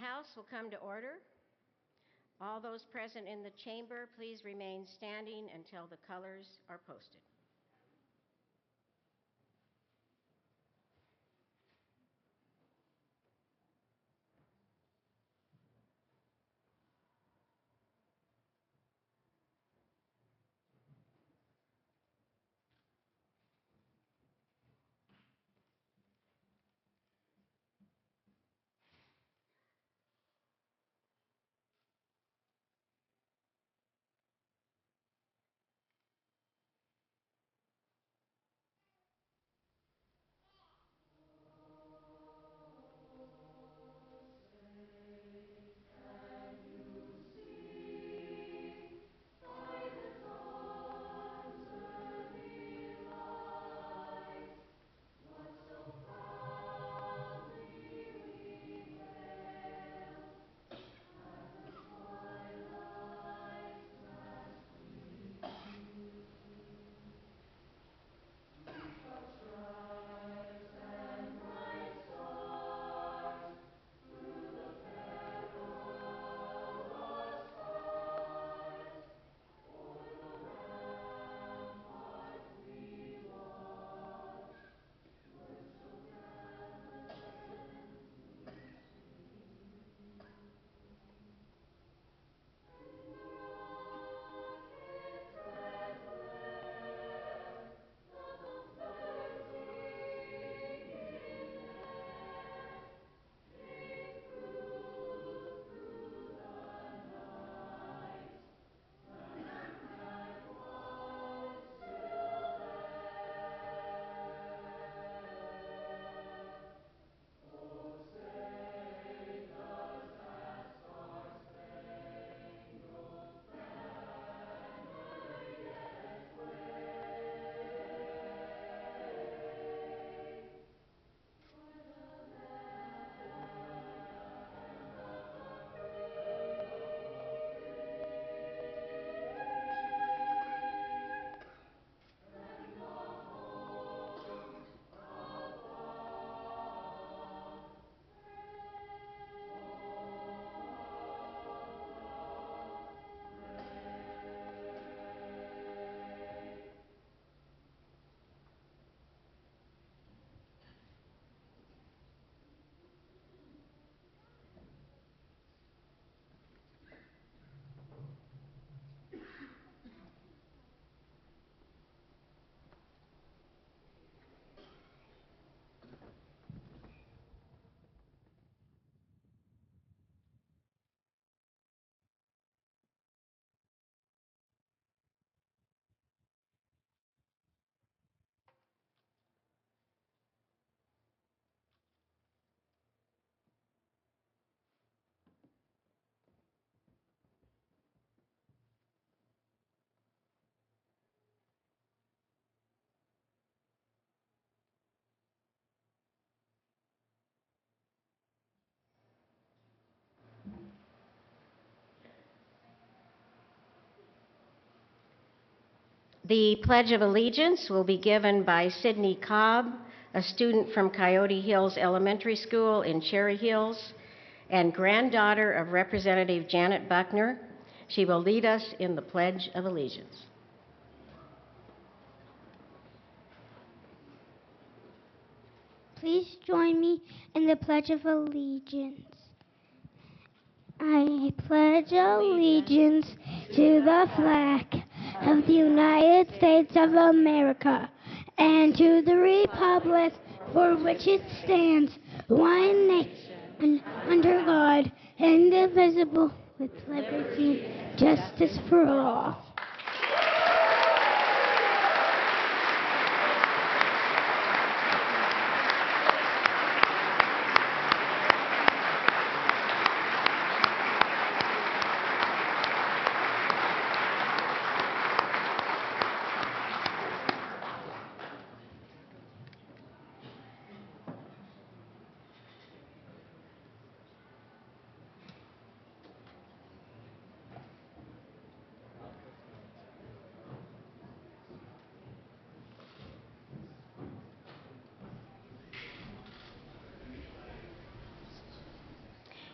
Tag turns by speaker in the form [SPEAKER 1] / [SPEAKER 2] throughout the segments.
[SPEAKER 1] House will come to order. All those present in the chamber, please remain standing until the colors are posted. The Pledge of Allegiance will be given by Sydney Cobb, a student from Coyote Hills Elementary School in Cherry Hills, and granddaughter of Representative Janet Buckner. She will lead us in the Pledge of Allegiance.
[SPEAKER 2] Please join me in the Pledge of Allegiance. I pledge allegiance to the flag of the United States of America and to the republic for which it stands, one nation, under God, indivisible, with liberty and justice for all.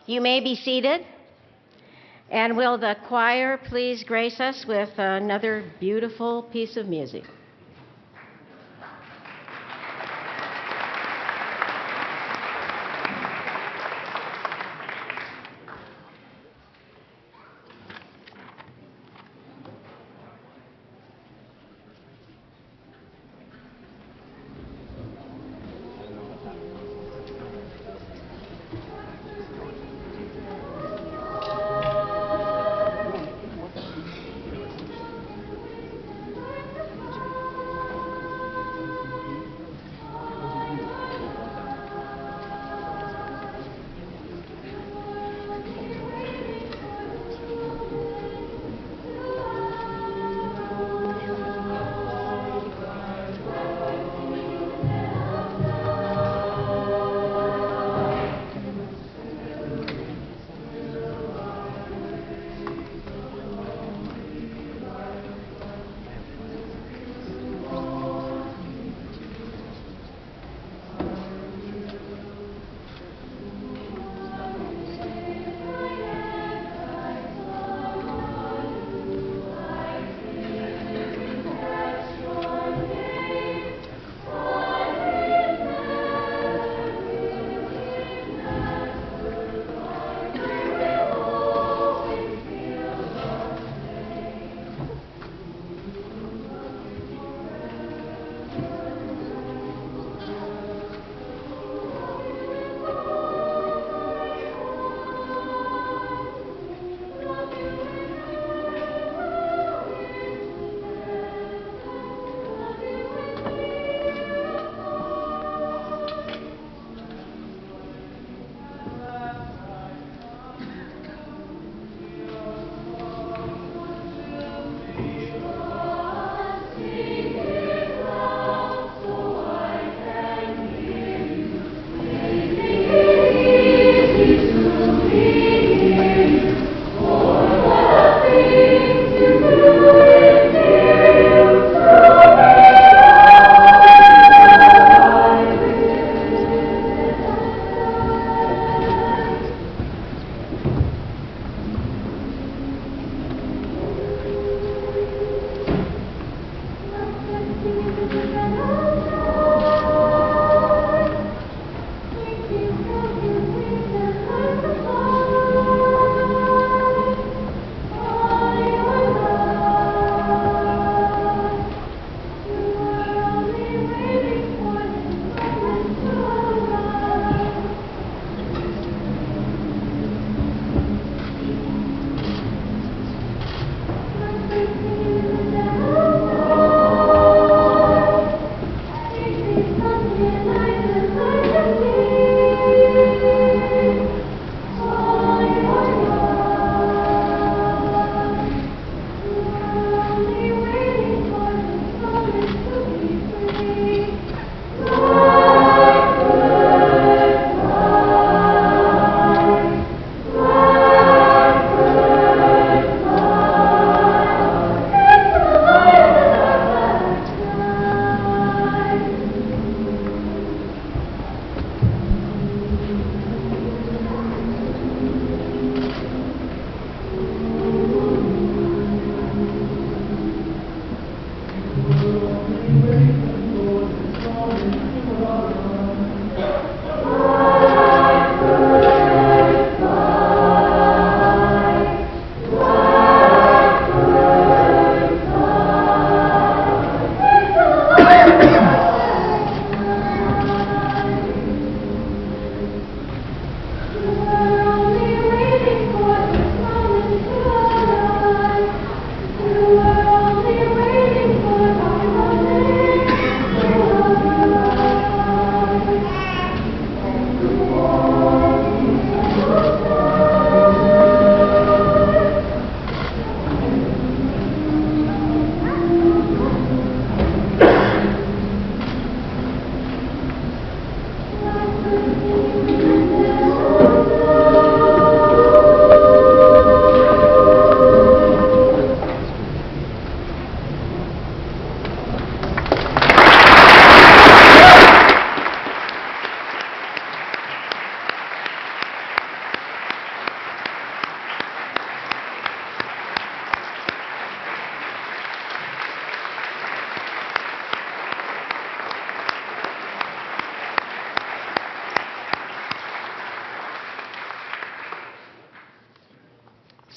[SPEAKER 1] You may be seated. And will the choir please grace us with another beautiful piece of music?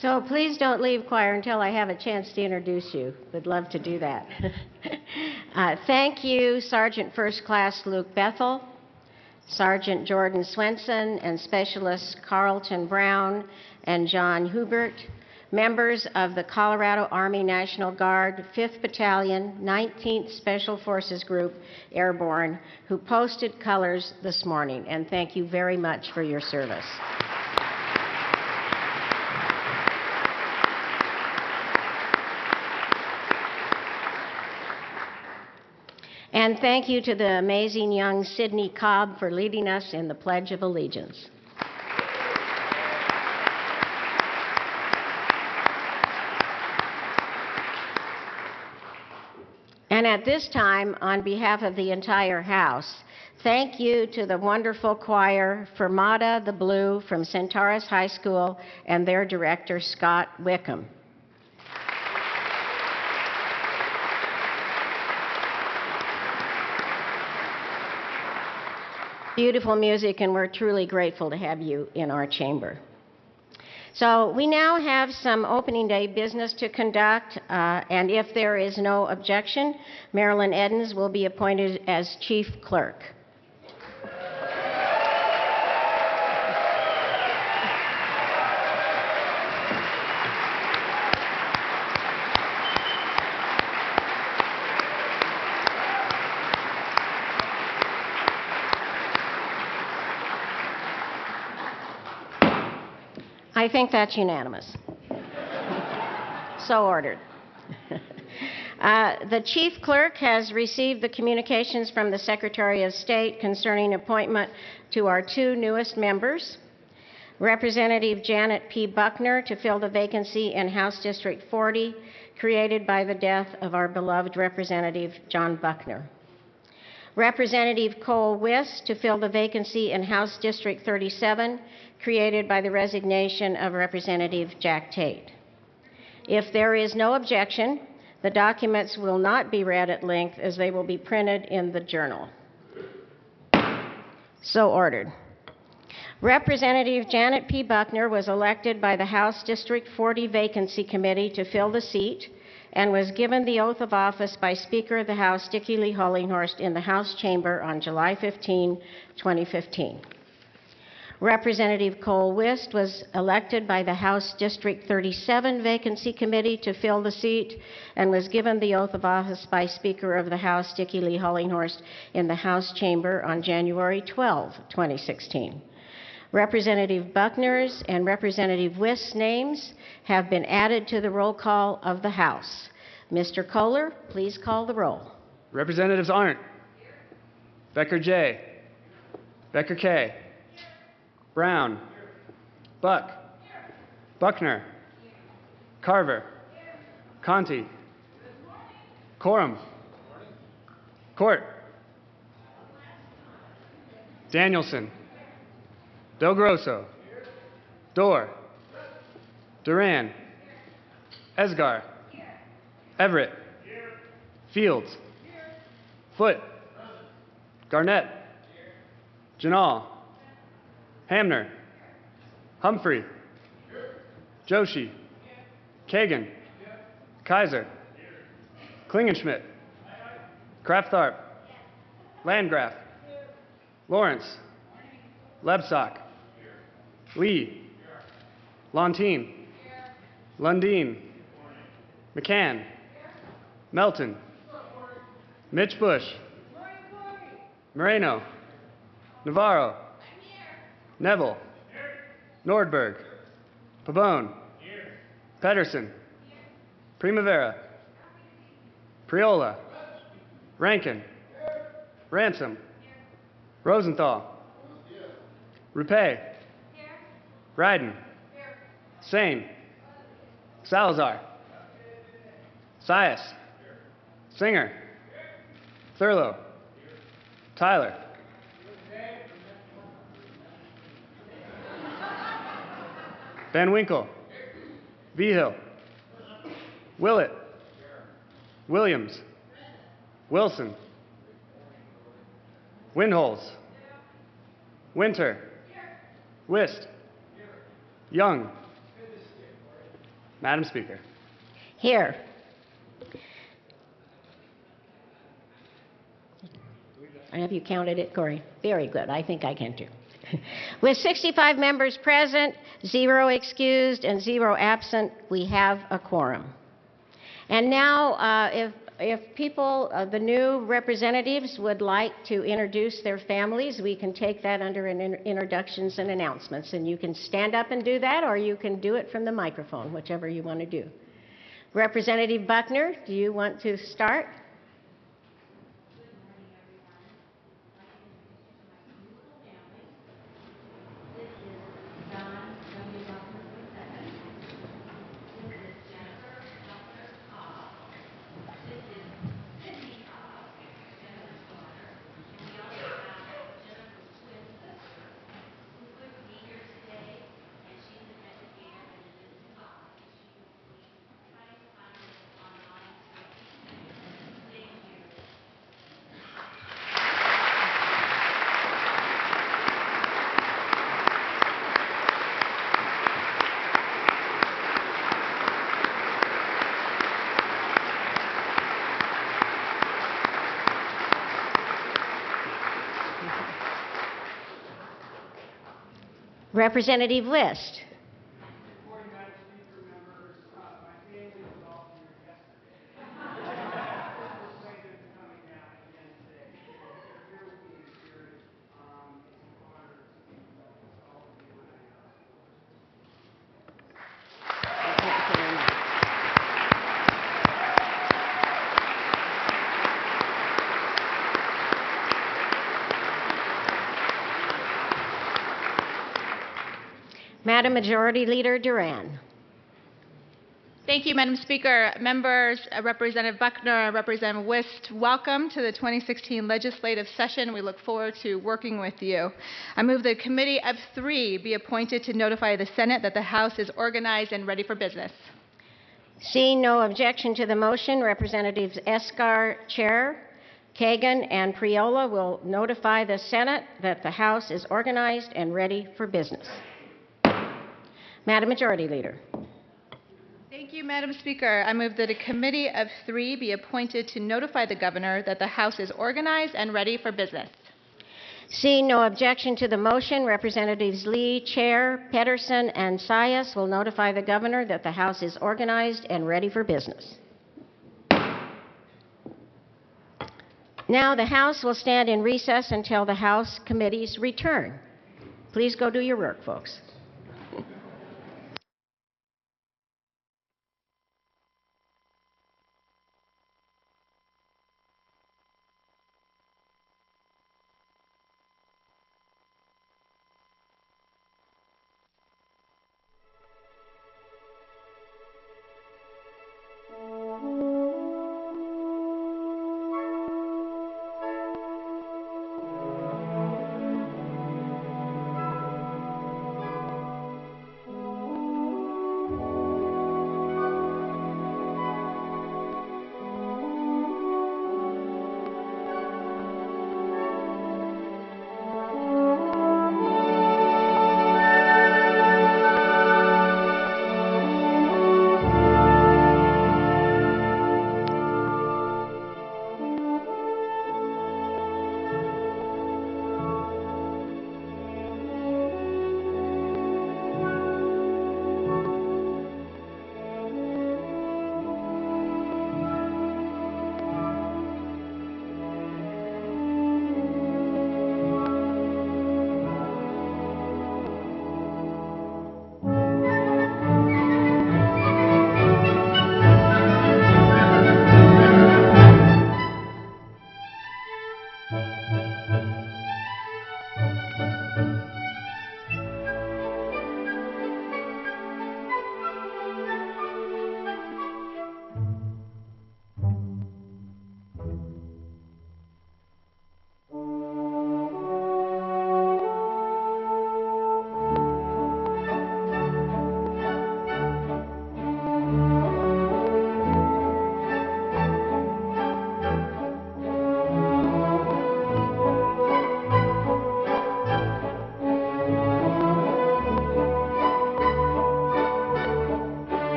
[SPEAKER 1] So please don't leave, choir, until I have a chance to introduce you. Would love to do that. Thank you, Sergeant First Class Luke Bethel, Sergeant Jordan Swenson, and Specialists Carlton Brown and John Hubert, members of the Colorado Army National Guard, 5th Battalion, 19th Special Forces Group Airborne, who posted colors this morning, and thank you very much for your service. And thank you to the amazing young Sidney Cobb for leading us in the Pledge of Allegiance. And at this time, on behalf of the entire House, thank you to the wonderful choir Fermata the Blue from Centaurus High School and their director, Scott Wickham. Beautiful music, and we're truly grateful to have you in our chamber. So we now have some opening day business to conduct, and if there is no objection, Marilyn Edens will be appointed as Chief Clerk. I think that's unanimous. So ordered. The Chief Clerk has received the communications from the Secretary of State concerning appointment to our two newest members, Representative Janet P. Buckner to fill the vacancy in House District 40 created by the death of our beloved Representative John Buckner. Representative Cole Wiss to fill the vacancy in House District 37 created by the resignation of Representative Jack Tate. If there is no objection, the documents will not be read at length as they will be printed in the journal. So ordered. Representative Janet P. Buckner was elected by the House District 40 Vacancy Committee to fill the seat and was given the oath of office by Speaker of the House Dickie Lee Hollinghorst in the House chamber on July 15, 2015. Representative Cole Wiss was elected by the House District 37 Vacancy Committee to fill the seat and was given the oath of office by Speaker of the House Dickie Lee Hollinghorst in the House chamber on January 12, 2016. Representative Buckner's and Representative Wiss' names have been added to the roll call of the House. Mr. Kohler, please call the roll.
[SPEAKER 3] Representatives Arndt. Becker J. Becker K. Brown. Buck. Buckner. Carver. Conti. Coram. Court. Danielson. Del Grosso. Dorr. Duran. Esgar. Everett. Fields. Foote. Garnett. Janal. Hamner. Humphrey. Joshi. Kagan. Kaiser. Klingenschmidt. Krafttharp. Landgraf. Lawrence. Lebsock. Lee. Lontine. Lundeen. McCann. Melton. Mitch Bush. Moreno. Navarro. Neville. Nordberg. Pabon. Pedersen. Primavera. Priola. Rankin. Ransom. Rosenthal. Rupe. Ryden. Sane. Salazar. Sias. Singer. Thurlow. Tyler. Van Winkle. Vigil. Willett. Williams. Wilson. Windholz. Winter. Wist. Young. Madam Speaker.
[SPEAKER 1] Here. Have you counted it, Corey? Very good. I think I can too. With 65 members present, 0 excused, and 0 absent, we have a quorum. And now, if people, the new representatives, would like to introduce their families, we can take that under introductions and announcements. And you can stand up and do that, or you can do it from the microphone, whichever you want to do. Representative Buckner, do you want to start? Representative List. Madam Majority Leader Duran.
[SPEAKER 4] Thank you, Madam Speaker. Members, Representative Buckner, Representative Wist, welcome to the 2016 legislative session. We look forward to working with you. I move the committee of 3 be appointed to notify the Senate that the House is organized and ready for business.
[SPEAKER 1] Seeing no objection to the motion, Representatives Escar, Chair, Kagan, and Priola will notify the Senate that the House is organized and ready for business. Madam Majority Leader.
[SPEAKER 4] Thank you, Madam Speaker. I move that a committee of 3 be appointed to notify the governor that the House is organized and ready for business.
[SPEAKER 1] Seeing no objection to the motion, Representatives Lee, Chair, Pedersen, and Sias will notify the governor that the House is organized and ready for business. Now the House will stand in recess until the House committees return. Please go do your work, folks.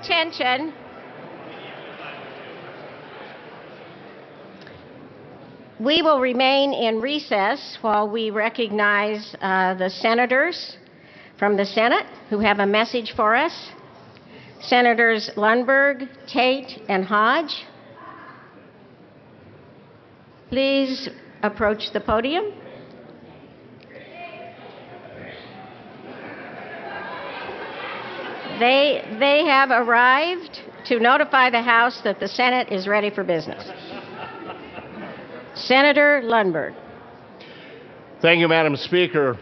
[SPEAKER 1] attention. We will remain in recess while we recognize the senators from the Senate who have a message for us. Senators Lundberg, Tate, and Hodge. Please approach the podium. They have arrived to notify the House that the Senate is ready for business. Senator Lundberg.
[SPEAKER 5] Thank you, Madam Speaker.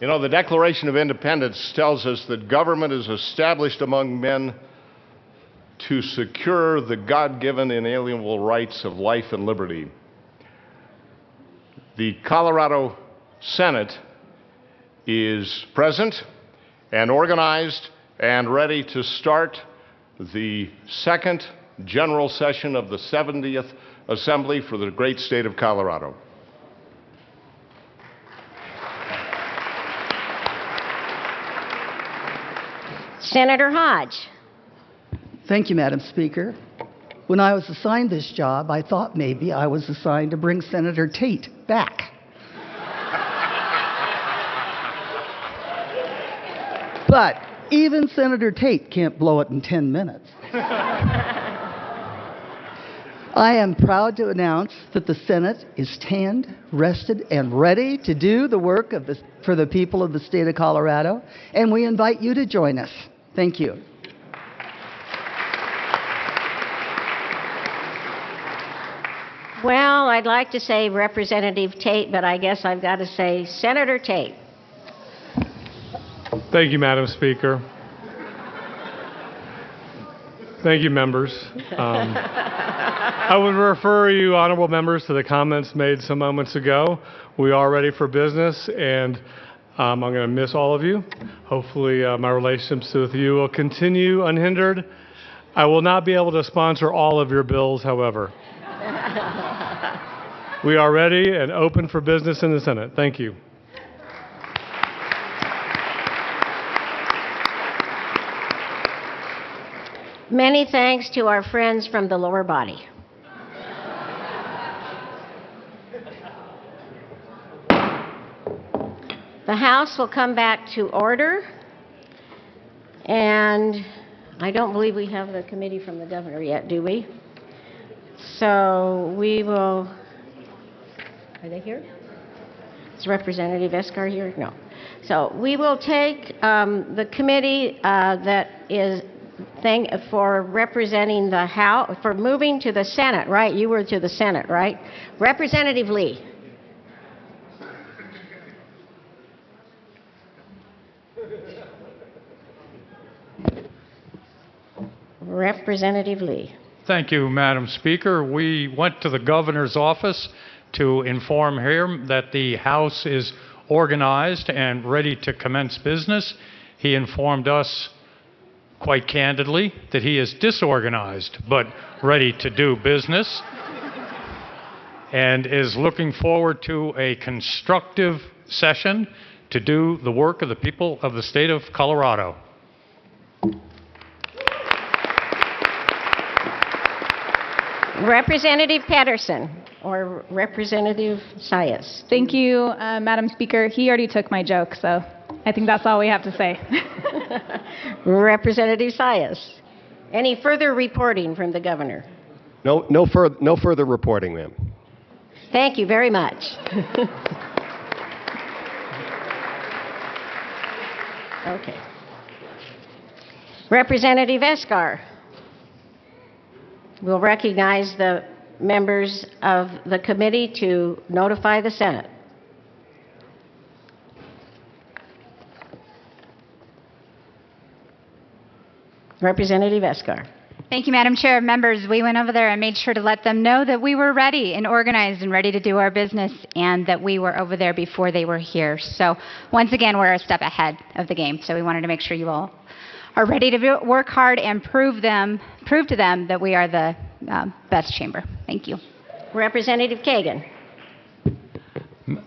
[SPEAKER 5] You know, the Declaration of Independence tells us that government is established among men to secure the God-given inalienable rights of life and liberty. The Colorado Senate is present and organized and ready to start the second general session of the 70th Assembly for the great state of Colorado.
[SPEAKER 1] Senator Hodge.
[SPEAKER 6] Thank you, Madam Speaker. When I was assigned this job, I thought maybe I was assigned to bring Senator Tate back. But even Senator Tate can't blow it in 10 minutes. I am proud to announce that the Senate is tanned, rested, and ready to do the work for the people of the state of Colorado, and we invite you to join us. Thank you.
[SPEAKER 1] Well, I'd like to say Representative Tate, but I guess I've got to say Senator Tate.
[SPEAKER 7] Thank you, Madam Speaker. Thank you, members. I would refer you, honorable members, to the comments made some moments ago. We are ready for business, and I'm going to miss all of you. Hopefully, my relationships with you will continue unhindered. I will not be able to sponsor all of your bills, however. We are ready and open for business in the Senate. Thank you.
[SPEAKER 1] Many thanks to our friends from the lower body. The House will come back to order, and I don't believe we have the committee from the governor yet, do we? So we will, are they here? Is Representative Escar here? No. So we will take the committee that is for representing the House, for moving to the Senate, right? You were to the Senate, right? Representative Lee. Representative Lee.
[SPEAKER 8] Thank you, Madam Speaker. We went to the governor's office to inform him that the House is organized and ready to commence business. He informed us quite candidly that he is disorganized but ready to do business and is looking forward to a constructive session to do the work of the people of the state of Colorado.
[SPEAKER 1] Representative Pedersen or Representative Sias.
[SPEAKER 9] Thank you, Madam Speaker. He already took my joke, so I think that's all we have to say.
[SPEAKER 1] Representative Sias. Any further reporting from the governor?
[SPEAKER 10] No further reporting, ma'am.
[SPEAKER 1] Thank you very much. Okay. Representative Escar. We'll recognize the members of the committee to notify the Senate. Representative Escar.
[SPEAKER 11] Thank you, Madam Chair. Members, we went over there and made sure to let them know that we were ready and organized and ready to do our business, and that we were over there before they were here. So once again, we're a step ahead of the game. So we wanted to make sure you all are ready to work hard and prove to them that we are the best chamber. Thank you.
[SPEAKER 1] Representative Kagan.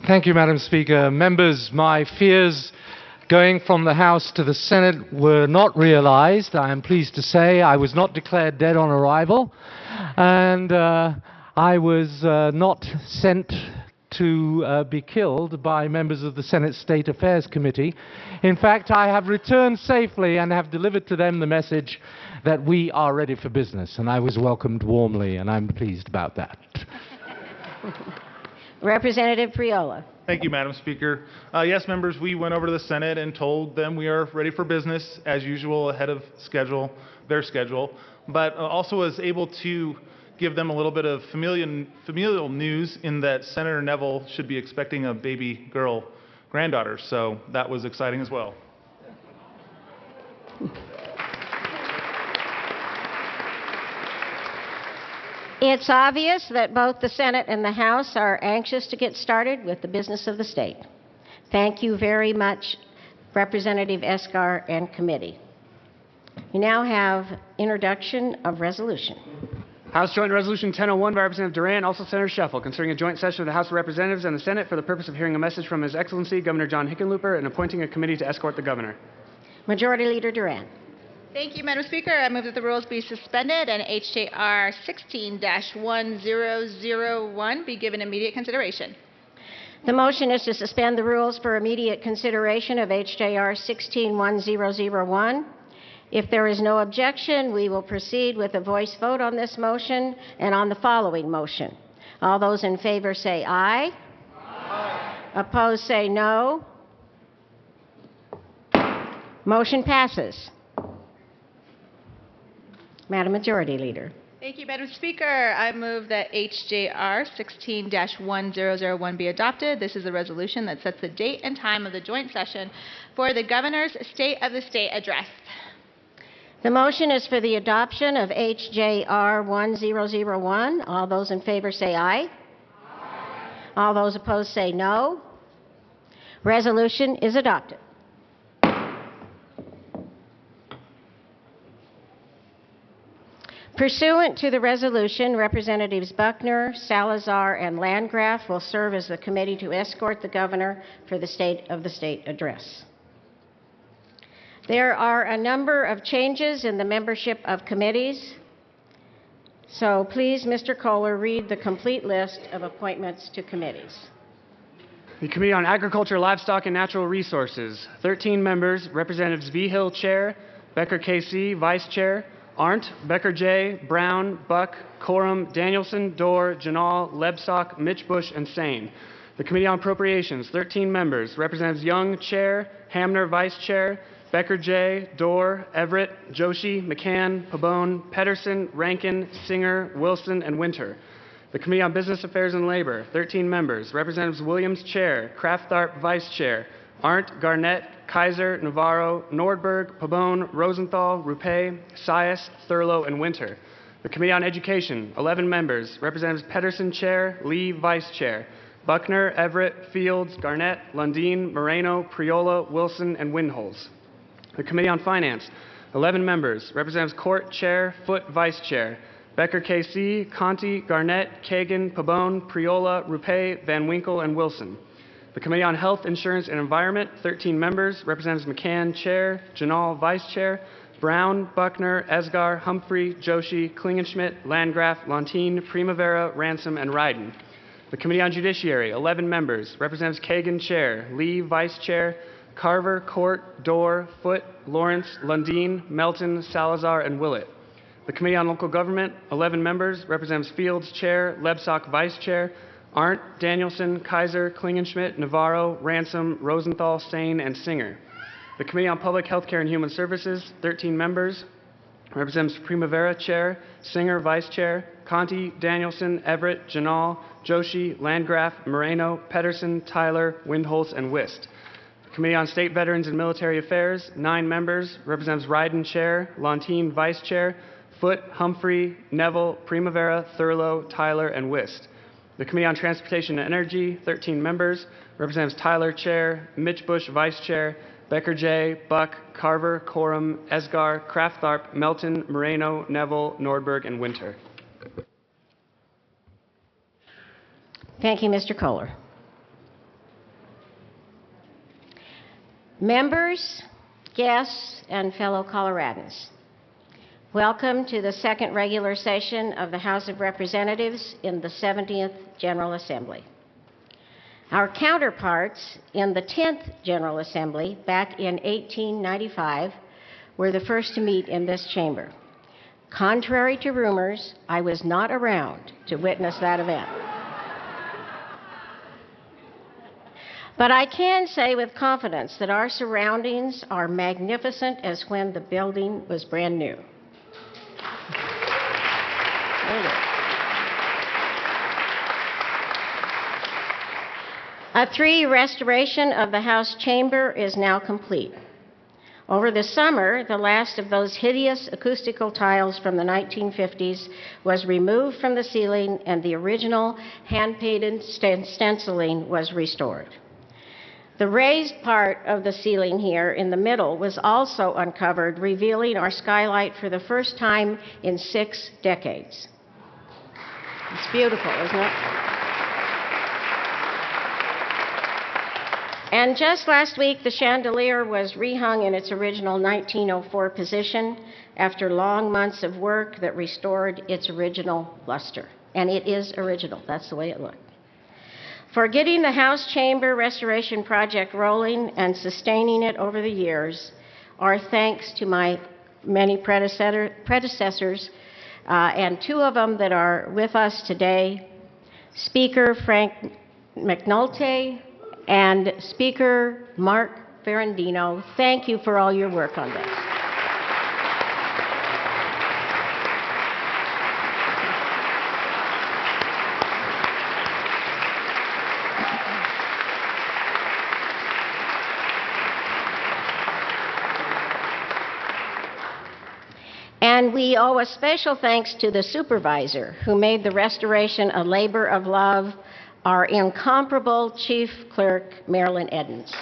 [SPEAKER 12] Thank you, Madam Speaker. Members, my fears going from the House to the Senate were not realized. I am pleased to say I was not declared dead on arrival, and I was not sent to be killed by members of the Senate State Affairs Committee. In fact, I have returned safely and have delivered to them the message that we are ready for business, and I was welcomed warmly, and I'm pleased about that.
[SPEAKER 1] Representative Priola.
[SPEAKER 13] Thank you, Madam Speaker. Yes, members, we went over to the Senate and told them we are ready for business, as usual, ahead of schedule, their schedule, but also was able to give them a little bit of familial news in that Senator Neville should be expecting a baby girl granddaughter, so that was exciting as well.
[SPEAKER 1] It's obvious that both the Senate and the House are anxious to get started with the business of the state. Thank you very much, Representative Esgar and committee. We now have introduction of resolution.
[SPEAKER 3] House Joint Resolution 1001 by Representative Duran, also Senator Sheffel, concerning a joint session of the House of Representatives and the Senate for the purpose of hearing a message from His Excellency Governor John Hickenlooper and appointing a committee to escort the governor.
[SPEAKER 1] Majority Leader Duran.
[SPEAKER 4] Thank you, Madam Speaker. I move that the rules be suspended and HJR 16-1001 be given immediate consideration.
[SPEAKER 1] The motion is to suspend the rules for immediate consideration of HJR 16-1001. If there is no objection, we will proceed with a voice vote on this motion and on the following motion. All those in favor say aye. Aye. Opposed say no. Motion passes. Madam Majority Leader.
[SPEAKER 4] Thank you, Madam Speaker. I move that HJR 16-1001 be adopted. This is a resolution that sets the date and time of the joint session for the Governor's State of the State Address.
[SPEAKER 1] The motion is for the adoption of HJR 1001. All those in favor say aye. Aye. All those opposed say no. Resolution is adopted. Pursuant to the resolution, Representatives Buckner, Salazar, and Landgraf will serve as the committee to escort the governor for the State of the State Address. There are a number of changes in the membership of committees. So please, Mr. Kohler, read the complete list of appointments to committees.
[SPEAKER 3] The Committee on Agriculture, Livestock, and Natural Resources, 13 members, Representatives V. Hill, Chair, Becker K.C., Vice Chair, Arndt, Becker J., Brown, Buck, Coram, Danielson, Dorr, Janal, Lebstock, Mitch Bush, and Sane. The Committee on Appropriations, 13 members, Representatives Young, Chair, Hamner, Vice Chair, Becker J., Dorr, Everett, Joshi, McCann, Pabon, Pedersen, Rankin, Singer, Wilson, and Winter. The Committee on Business Affairs and Labor, 13 members, Representatives Williams, Chair, Kraftarp, Vice Chair, Arndt, Garnett, Kaiser, Navarro, Nordberg, Pabon, Rosenthal, Rupe, Sias, Thurlow, and Winter. The Committee on Education, 11 members, Representatives Pedersen, Chair, Lee, Vice Chair, Buckner, Everett, Fields, Garnett, Lundin, Moreno, Priola, Wilson, and Windholz. The Committee on Finance, 11 members, Representatives Court, Chair, Foote, Vice Chair, Becker K.C., Conti, Garnett, Kagan, Pabon, Priola, Rupe, Van Winkle, and Wilson. The Committee on Health, Insurance, and Environment, 13 members, Representatives McCann, Chair, Janal, Vice Chair, Brown, Buckner, Esgar, Humphrey, Joshi, Klingenschmidt, Landgraf, Lontine, Primavera, Ransom, and Ryden. The Committee on Judiciary, 11 members, Representatives Kagan, Chair, Lee, Vice Chair, Carver, Court, Dorr, Foote, Lawrence, Lundin, Melton, Salazar, and Willett. The Committee on Local Government, 11 members, Representatives Fields, Chair, Lebstock, Vice Chair, Arndt, Danielson, Kaiser, Klingenschmidt, Navarro, Ransom, Rosenthal, Sane, and Singer. The Committee on Public Health Care and Human Services, 13 members, Representatives Primavera, Chair, Singer, Vice Chair, Conti, Danielson, Everett, Janal, Joshi, Landgraf, Moreno, Pedersen, Tyler, Windholz, and Wist. Committee on State Veterans and Military Affairs, 9 members, Representatives Ryden, Chair, Lontine, Vice Chair, Foote, Humphrey, Neville, Primavera, Thurlow, Tyler, and Wist. The Committee on Transportation and Energy, 13 members, Representatives Tyler, Chair, Mitch Bush, Vice Chair, Becker J., Buck, Carver, Coram, Esgar, Kraftarp, Melton, Moreno, Neville, Nordberg, and Winter. Thank you, Mr. Kohler.
[SPEAKER 1] Members, guests, and fellow Coloradans, welcome to the second regular session of the House of Representatives in the 70th General Assembly. Our counterparts in the 10th General Assembly back in 1895 were the first to meet in this chamber. Contrary to rumors, I was not around to witness that event. But I can say with confidence that our surroundings are magnificent as when the building was brand new. A 3 restoration of the House chamber is now complete. Over the summer, the last of those hideous acoustical tiles from the 1950s was removed from the ceiling and the original hand-painted stenciling was restored. The raised part of the ceiling here in the middle was also uncovered, revealing our skylight for the first time in 6 decades. It's beautiful, isn't it? And just last week, the chandelier was rehung in its original 1904 position after long months of work that restored its original luster. And it is original. That's the way it looked. For getting the House Chamber Restoration Project rolling and sustaining it over the years, our thanks to my many predecessors, and 2 of them that are with us today, Speaker Frank McNulty and Speaker Mark Ferrandino. Thank you for all your work on this. And we owe a special thanks to the supervisor who made the restoration a labor of love, our incomparable Chief Clerk, Marilyn Edmonds.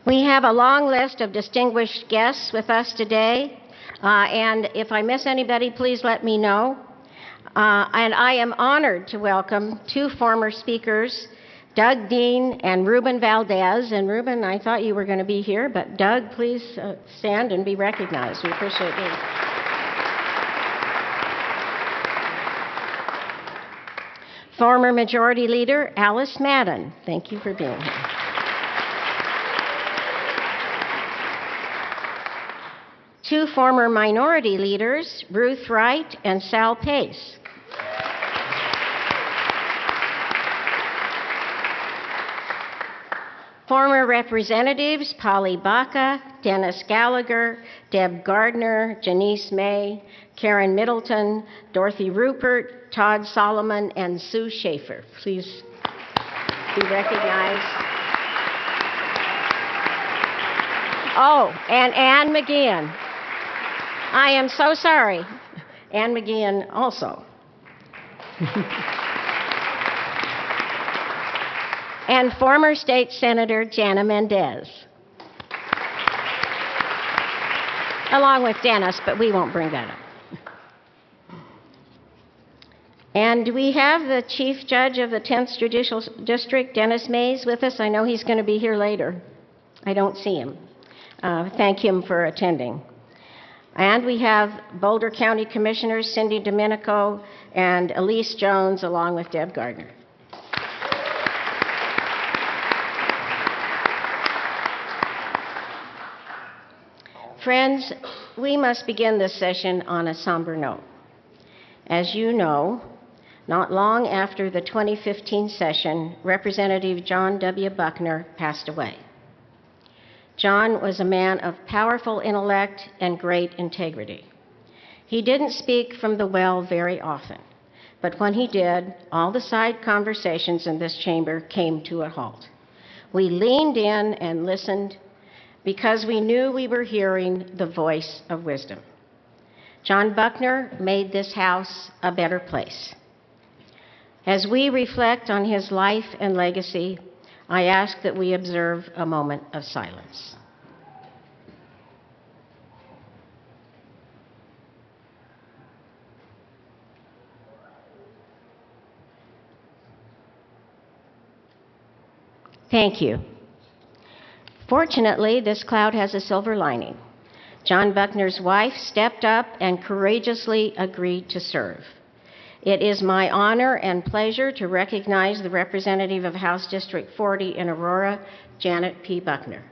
[SPEAKER 1] We have a long list of distinguished guests with us today. And if I miss anybody, please let me know. And I am honored to welcome 2 former speakers, Doug Dean and Ruben Valdez. And Ruben, I thought you were going to be here, but Doug, please stand and be recognized. We appreciate you. Former Majority Leader Alice Madden, thank you for being here. Two former minority leaders, Ruth Wright and Sal Pace. Former representatives Polly Baca, Dennis Gallagher, Deb Gardner, Janice May, Karen Middleton, Dorothy Rupert, Todd Solomon, and Sue Schaefer. Please be recognized. Oh, and Ann McGeehan. I am so sorry. Ann McGeehan also. And former State Senator Jana Mendez. Along with Dennis, but we won't bring that up. And we have the Chief Judge of the 10th Judicial District, Dennis Mays, with us. I know he's going to be here later. I don't see him. Thank him for attending. And we have Boulder County Commissioners Cindy Domenico and Elise Jones, along with Deb Gardner. Friends, we must begin this session on a somber note. As you know, not long after the 2015 session, Representative John W. Buckner passed away. John was a man of powerful intellect and great integrity. He didn't speak from the well very often, but when he did, all the side conversations in this chamber came to a halt. We leaned in and listened because we knew we were hearing the voice of wisdom. John Buckner made this house a better place. As we reflect on his life and legacy, I ask that we observe a moment of silence. Thank you. Fortunately, this cloud has a silver lining. John Buckner's wife stepped up and courageously agreed to serve. It is my honor and pleasure to recognize the representative of House District 40 in Aurora, Janet P. Buckner.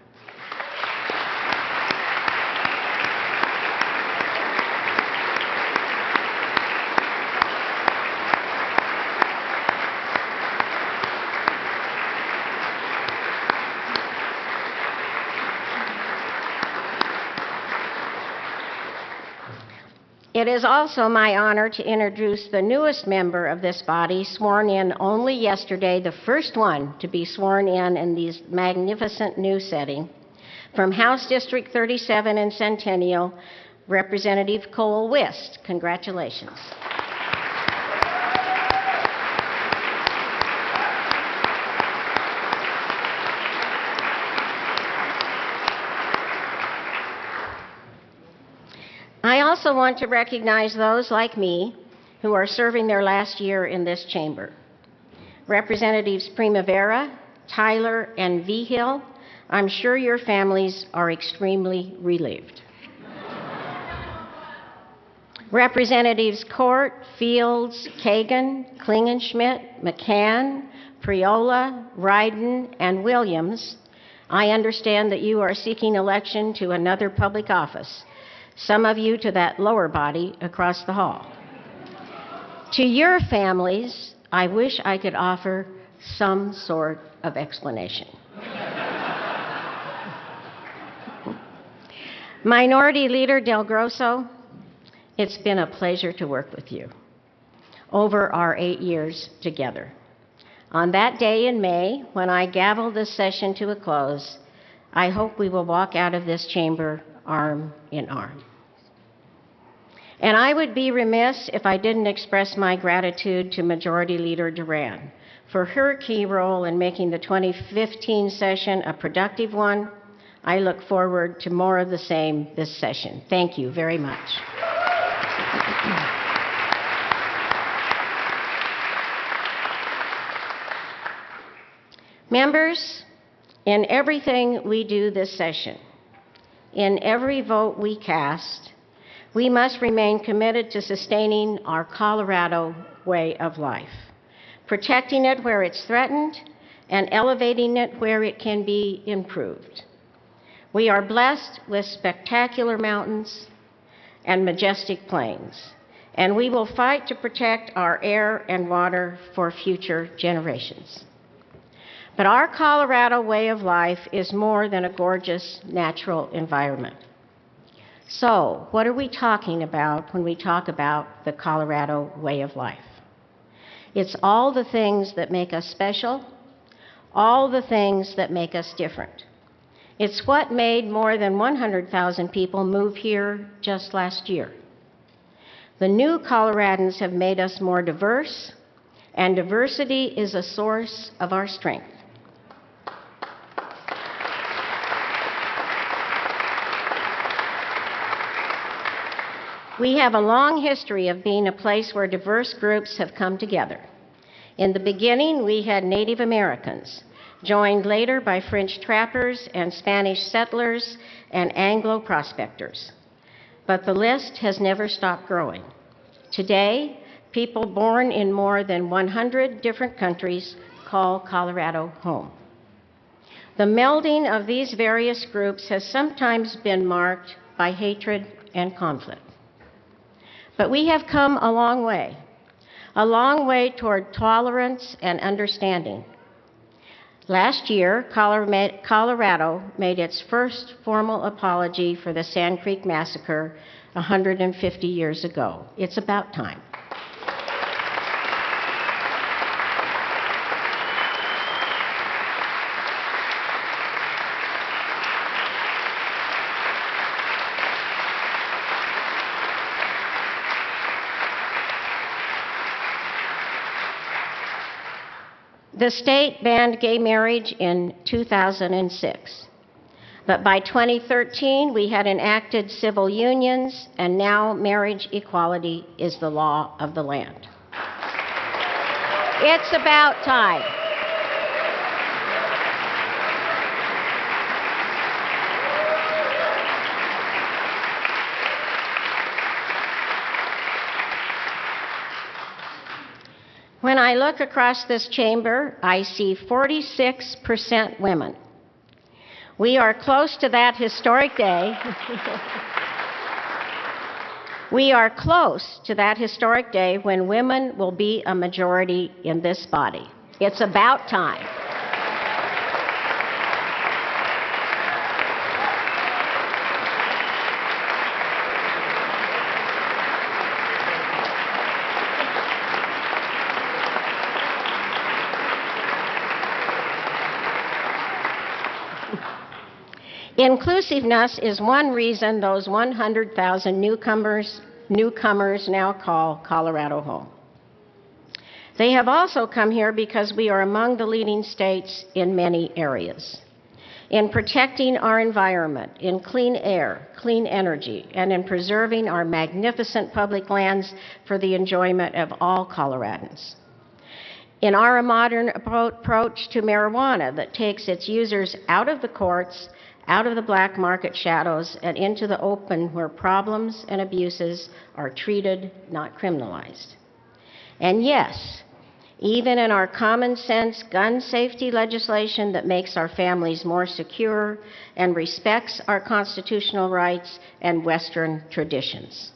[SPEAKER 1] It is also my honor to introduce the newest member of this body, sworn in only yesterday, the first one to be sworn in this magnificent new setting. From House District 37 in Centennial, Representative Cole Wist. Congratulations. I also want to recognize those like me who are serving their last year in this chamber. Representatives Primavera, Tyler, and Vigil, I'm sure your families are extremely relieved. Representatives Court, Fields, Kagan, Klingenschmidt, McCann, Priola, Ryden, and Williams, I understand that you are seeking election to another public office, some of you to that lower body across the hall. To your families, I wish I could offer some sort of explanation. Minority Leader Del Grosso, it's been a pleasure to work with you over our 8 years together. On that day in May, when I gavel this session to a close, I hope we will walk out of this chamber arm in arm. And I would be remiss if I didn't express my gratitude to Majority Leader Duran for her key role in making the 2015 session a productive one. I look forward to more of the same this session. Thank you very much. Members, in everything we do this session, in every vote we cast, we must remain committed to sustaining our Colorado way of life, protecting it where it's threatened, and elevating it where it can be improved. We are blessed with spectacular mountains and majestic plains, and we will fight to protect our air and water for future generations. But our Colorado way of life is more than a gorgeous natural environment. So, what are we talking about when we talk about the Colorado way of life? It's all the things that make us special, all the things that make us different. It's what made more than 100,000 people move here just last year. The new Coloradans have made us more diverse, and diversity is a source of our strength. We have a long history of being a place where diverse groups have come together. In the beginning, we had Native Americans, joined later by French trappers and Spanish settlers and Anglo prospectors. But the list has never stopped growing. Today, people born in more than 100 different countries call Colorado home. The melding of these various groups has sometimes been marked by hatred and conflict. But we have come a long way toward tolerance and understanding. Last year, Colorado made its first formal apology for the Sand Creek Massacre 150 years ago. It's about time. The state banned gay marriage in 2006. But by 2013, we had enacted civil unions, and now marriage equality is the law of the land. It's about time. When I look across this chamber, I see 46% women. We are close to that historic day. We are close to that historic day when women will be a majority in this body. It's about time. Inclusiveness is one reason those 100,000 newcomers now call Colorado home. They have also come here because we are among the leading states in many areas. In protecting our environment, in clean air, clean energy, and in preserving our magnificent public lands for the enjoyment of all Coloradans. In our modern approach to marijuana that takes its users out of the courts, out of the black market shadows, and into the open where problems and abuses are treated, not criminalized. And yes, even in our common sense gun safety legislation that makes our families more secure and respects our constitutional rights and Western traditions.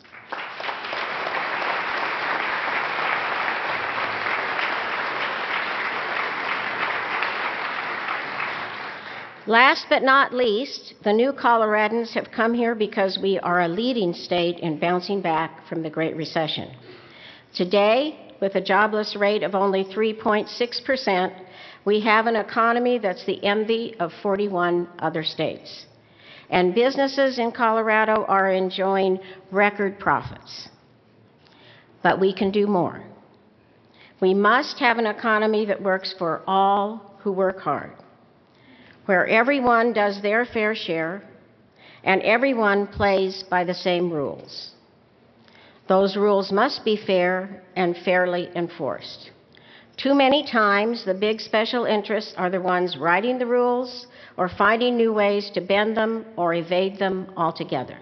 [SPEAKER 1] Last but not least, the new Coloradans have come here because we are a leading state in bouncing back from the Great Recession. Today, with a jobless rate of only 3.6%, we have an economy that's the envy of 41 other states. And businesses in Colorado are enjoying record profits. But we can do more. We must have an economy that works for all who work hard, where everyone does their fair share and everyone plays by the same rules. Those rules must be fair and fairly enforced. Too many times, the big special interests are the ones writing the rules or finding new ways to bend them or evade them altogether.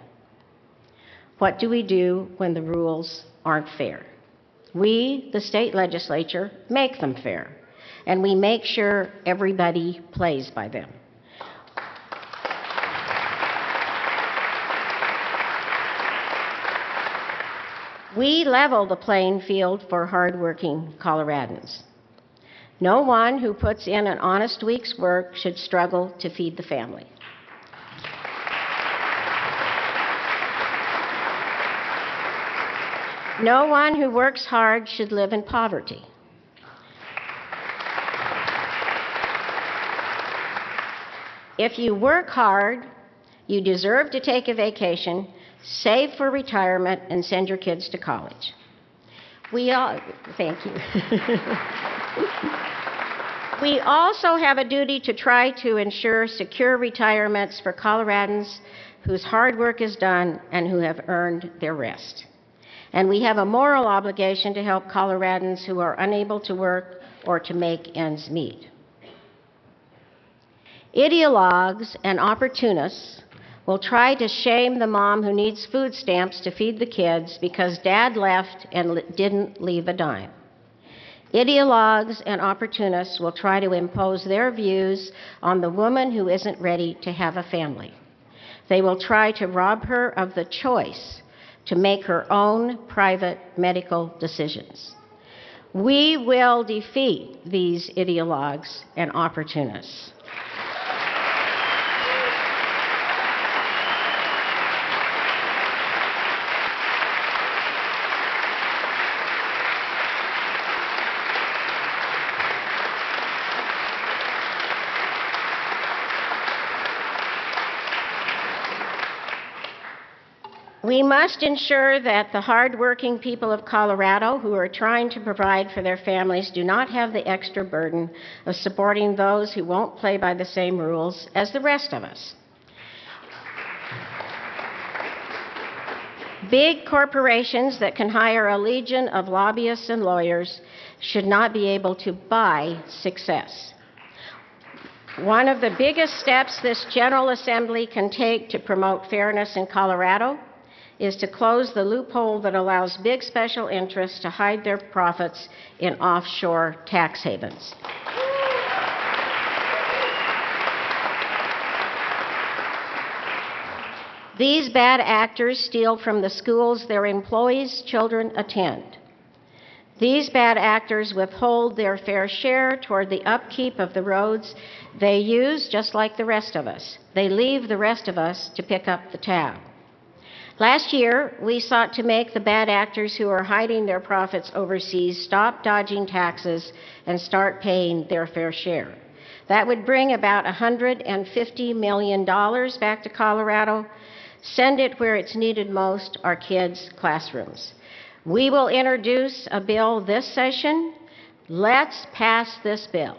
[SPEAKER 1] What do we do when the rules aren't fair? We, the state legislature, make them fair, and we make sure everybody plays by them. We level the playing field for hardworking Coloradans. No one who puts in an honest week's work should struggle to feed the family. No one who works hard should live in poverty. If you work hard, you deserve to take a vacation, save for retirement, and send your kids to college. Thank you. We also have a duty to try to ensure secure retirements for Coloradans whose hard work is done and who have earned their rest. And we have a moral obligation to help Coloradans who are unable to work or to make ends meet. Ideologues and opportunists will try to shame the mom who needs food stamps to feed the kids because dad left and didn't leave a dime. Ideologues and opportunists will try to impose their views on the woman who isn't ready to have a family. They will try to rob her of the choice to make her own private medical decisions. We will defeat these ideologues and opportunists. We must ensure that the hardworking people of Colorado who are trying to provide for their families do not have the extra burden of supporting those who won't play by the same rules as the rest of us. Big corporations that can hire a legion of lobbyists and lawyers should not be able to buy success. One of the biggest steps this General Assembly can take to promote fairness in Colorado is to close the loophole that allows big special interests to hide their profits in offshore tax havens. These bad actors steal from the schools their employees' children attend. These bad actors withhold their fair share toward the upkeep of the roads they use, just like the rest of us. They leave the rest of us to pick up the tab. Last year, we sought to make the bad actors who are hiding their profits overseas stop dodging taxes and start paying their fair share. That would bring about $150 million back to Colorado, send it where it's needed most, our kids' classrooms. We will introduce a bill this session. Let's pass this bill.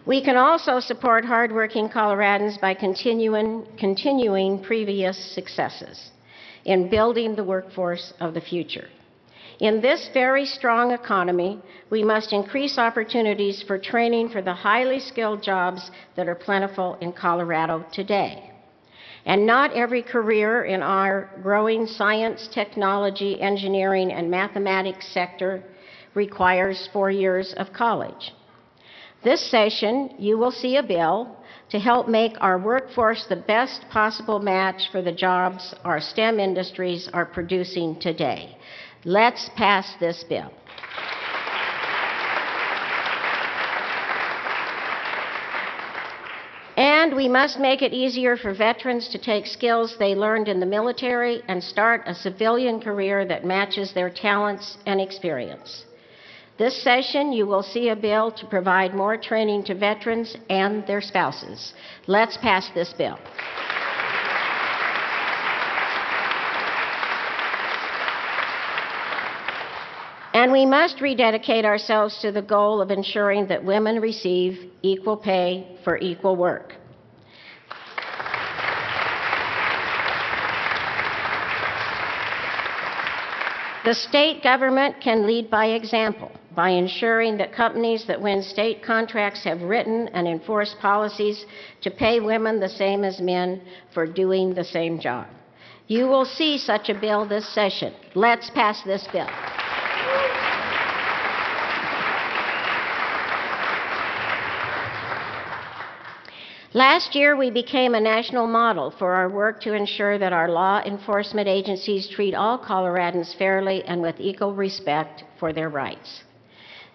[SPEAKER 1] We can also support hardworking Coloradans by continuing previous successes in building the workforce of the future. In this very strong economy, we must increase opportunities for training for the highly skilled jobs that are plentiful in Colorado today. And not every career in our growing science, technology, engineering, and mathematics sector requires 4 years of college. This session, you will see a bill to help make our workforce the best possible match for the jobs our STEM industries are producing today. Let's pass this bill. And we must make it easier for veterans to take skills they learned in the military and start a civilian career that matches their talents and experience. This session, you will see a bill to provide more training to veterans and their spouses. Let's pass this bill. And we must rededicate ourselves to the goal of ensuring that women receive equal pay for equal work. The state government can lead by example by ensuring that companies that win state contracts have written and enforced policies to pay women the same as men for doing the same job. You will see such a bill this session. Let's pass this bill. Last year, we became a national model for our work to ensure that our law enforcement agencies treat all Coloradans fairly and with equal respect for their rights.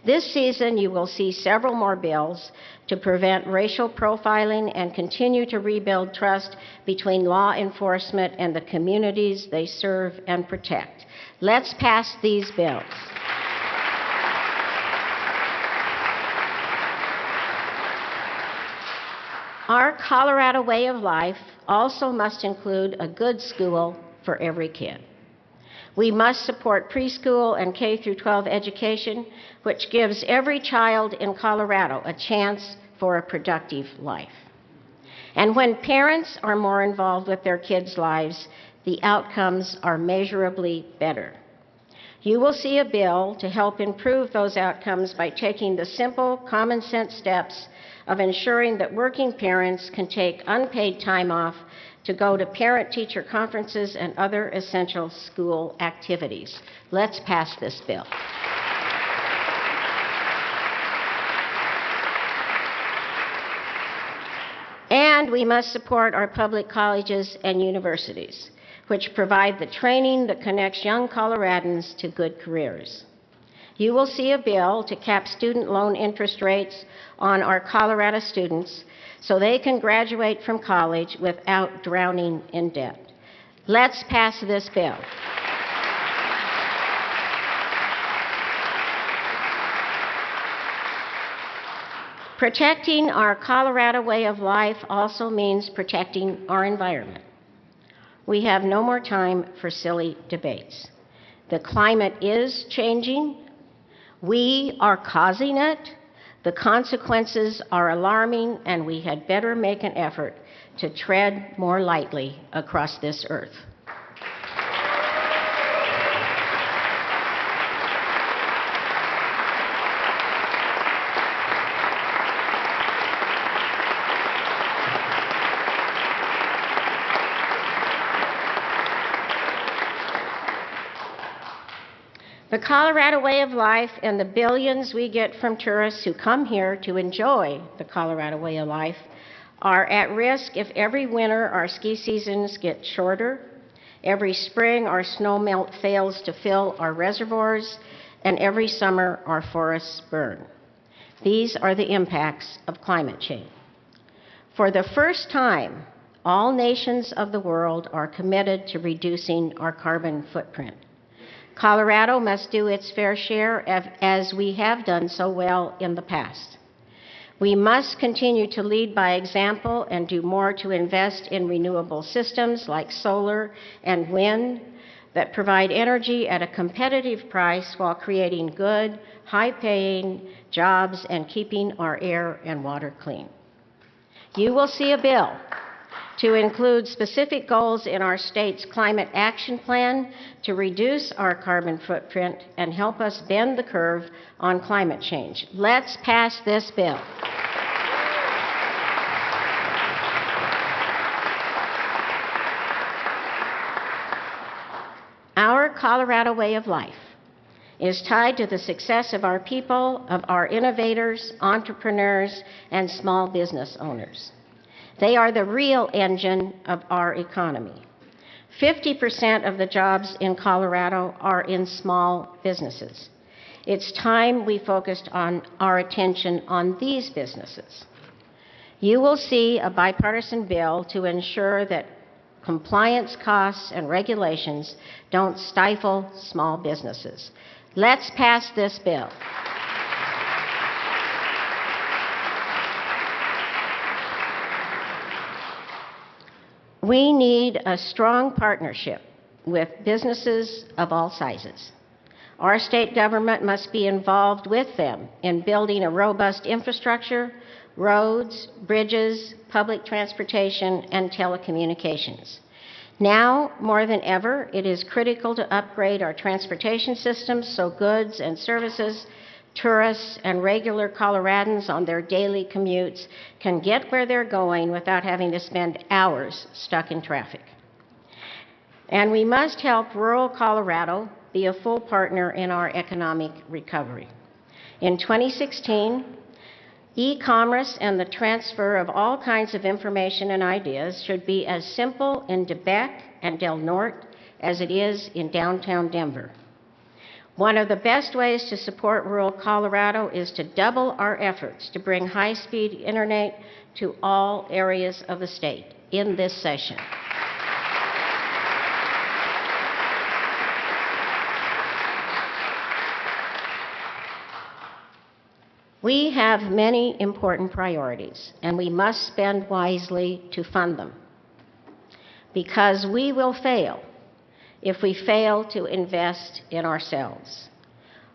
[SPEAKER 1] This season, you will see several more bills to prevent racial profiling and continue to rebuild trust between law enforcement and the communities they serve and protect. Let's pass these bills. Our Colorado way of life also must include a good school for every kid. We must support preschool and K-12 education, which gives every child in Colorado a chance for a productive life. And when parents are more involved with their kids' lives, the outcomes are measurably better. You will see a bill to help improve those outcomes by taking the simple, common sense steps of ensuring that working parents can take unpaid time off to go to parent-teacher conferences and other essential school activities. Let's pass this bill. And we must support our public colleges and universities, which provide the training that connects young Coloradans to good careers. You will see a bill to cap student loan interest rates on our Colorado students so they can graduate from college without drowning in debt. Let's pass this bill. Protecting our Colorado way of life also means protecting our environment. We have no more time for silly debates. The climate is changing. We are causing it. The consequences are alarming, and we had better make an effort to tread more lightly across this earth. The Colorado way of life and the billions we get from tourists who come here to enjoy the Colorado way of life are at risk if every winter our ski seasons get shorter, every spring our snow melt fails to fill our reservoirs, and every summer our forests burn. These are the impacts of climate change. For the first time, all nations of the world are committed to reducing our carbon footprint. Colorado must do its fair share as we have done so well in the past. We must continue to lead by example and do more to invest in renewable systems like solar and wind that provide energy at a competitive price while creating good, high-paying jobs and keeping our air and water clean. You will see a bill to include specific goals in our state's climate action plan to reduce our carbon footprint and help us bend the curve on climate change. Let's pass this bill. Our Colorado way of life is tied to the success of our people, of our innovators, entrepreneurs, and small business owners. They are the real engine of our economy. 50% of the jobs in Colorado are in small businesses. It's time we focused on our attention on these businesses. You will see a bipartisan bill to ensure that compliance costs and regulations don't stifle small businesses. Let's pass this bill. We need a strong partnership with businesses of all sizes. Our state government must be involved with them in building a robust infrastructure, roads, bridges, public transportation, and telecommunications. Now, more than ever, it is critical to upgrade our transportation systems so goods and services, tourists, and regular Coloradans on their daily commutes can get where they're going without having to spend hours stuck in traffic. And we must help rural Colorado be a full partner in our economic recovery. In 2016, e-commerce and the transfer of all kinds of information and ideas should be as simple in Quebec and Del Norte as it is in downtown Denver. One of the best ways to support rural Colorado is to double our efforts to bring high-speed internet to all areas of the state in this session. We have many important priorities, and we must spend wisely to fund them, because we will fail if we fail to invest in ourselves.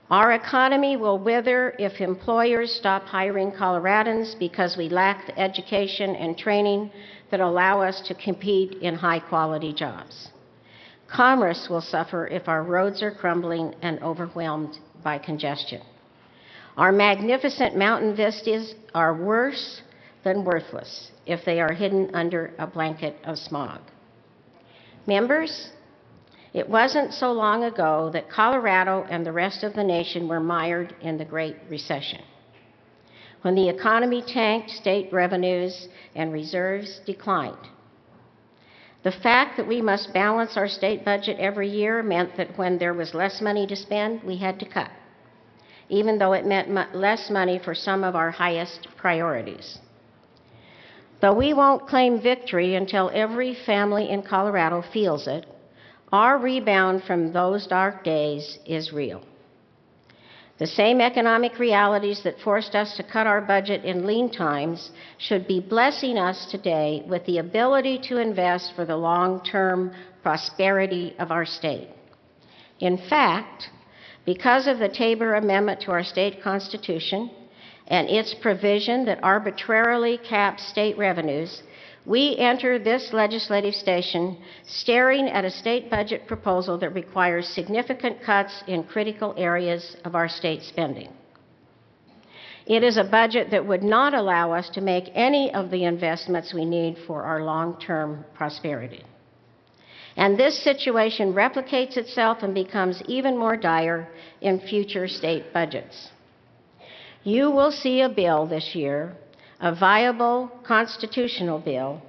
[SPEAKER 1] Our economy will wither if employers stop hiring Coloradans because we lack the education and training that allow us to compete in high-quality jobs. Commerce will suffer if our roads are crumbling and overwhelmed by congestion. Our magnificent mountain vistas are worse than worthless if they are hidden under a blanket of smog. Members, it wasn't so long ago that Colorado and the rest of the nation were mired in the Great Recession. When the economy tanked, state revenues and reserves declined. The fact that we must balance our state budget every year meant that when there was less money to spend, we had to cut, even though it meant less money for some of our highest priorities. Though we won't claim victory until every family in Colorado feels it, our rebound from those dark days is real. The same economic realities that forced us to cut our budget in lean times should be blessing us today with the ability to invest for the long-term prosperity of our state. In fact, because of the Tabor Amendment to our state constitution and its provision that arbitrarily caps state revenues, we enter this legislative session staring at a state budget proposal that requires significant cuts in critical areas of our state spending. It is a budget that would not allow us to make any of the investments we need for our long-term prosperity. And this situation replicates itself and becomes even more dire in future state budgets. You will see a bill this year, a viable constitutional bill,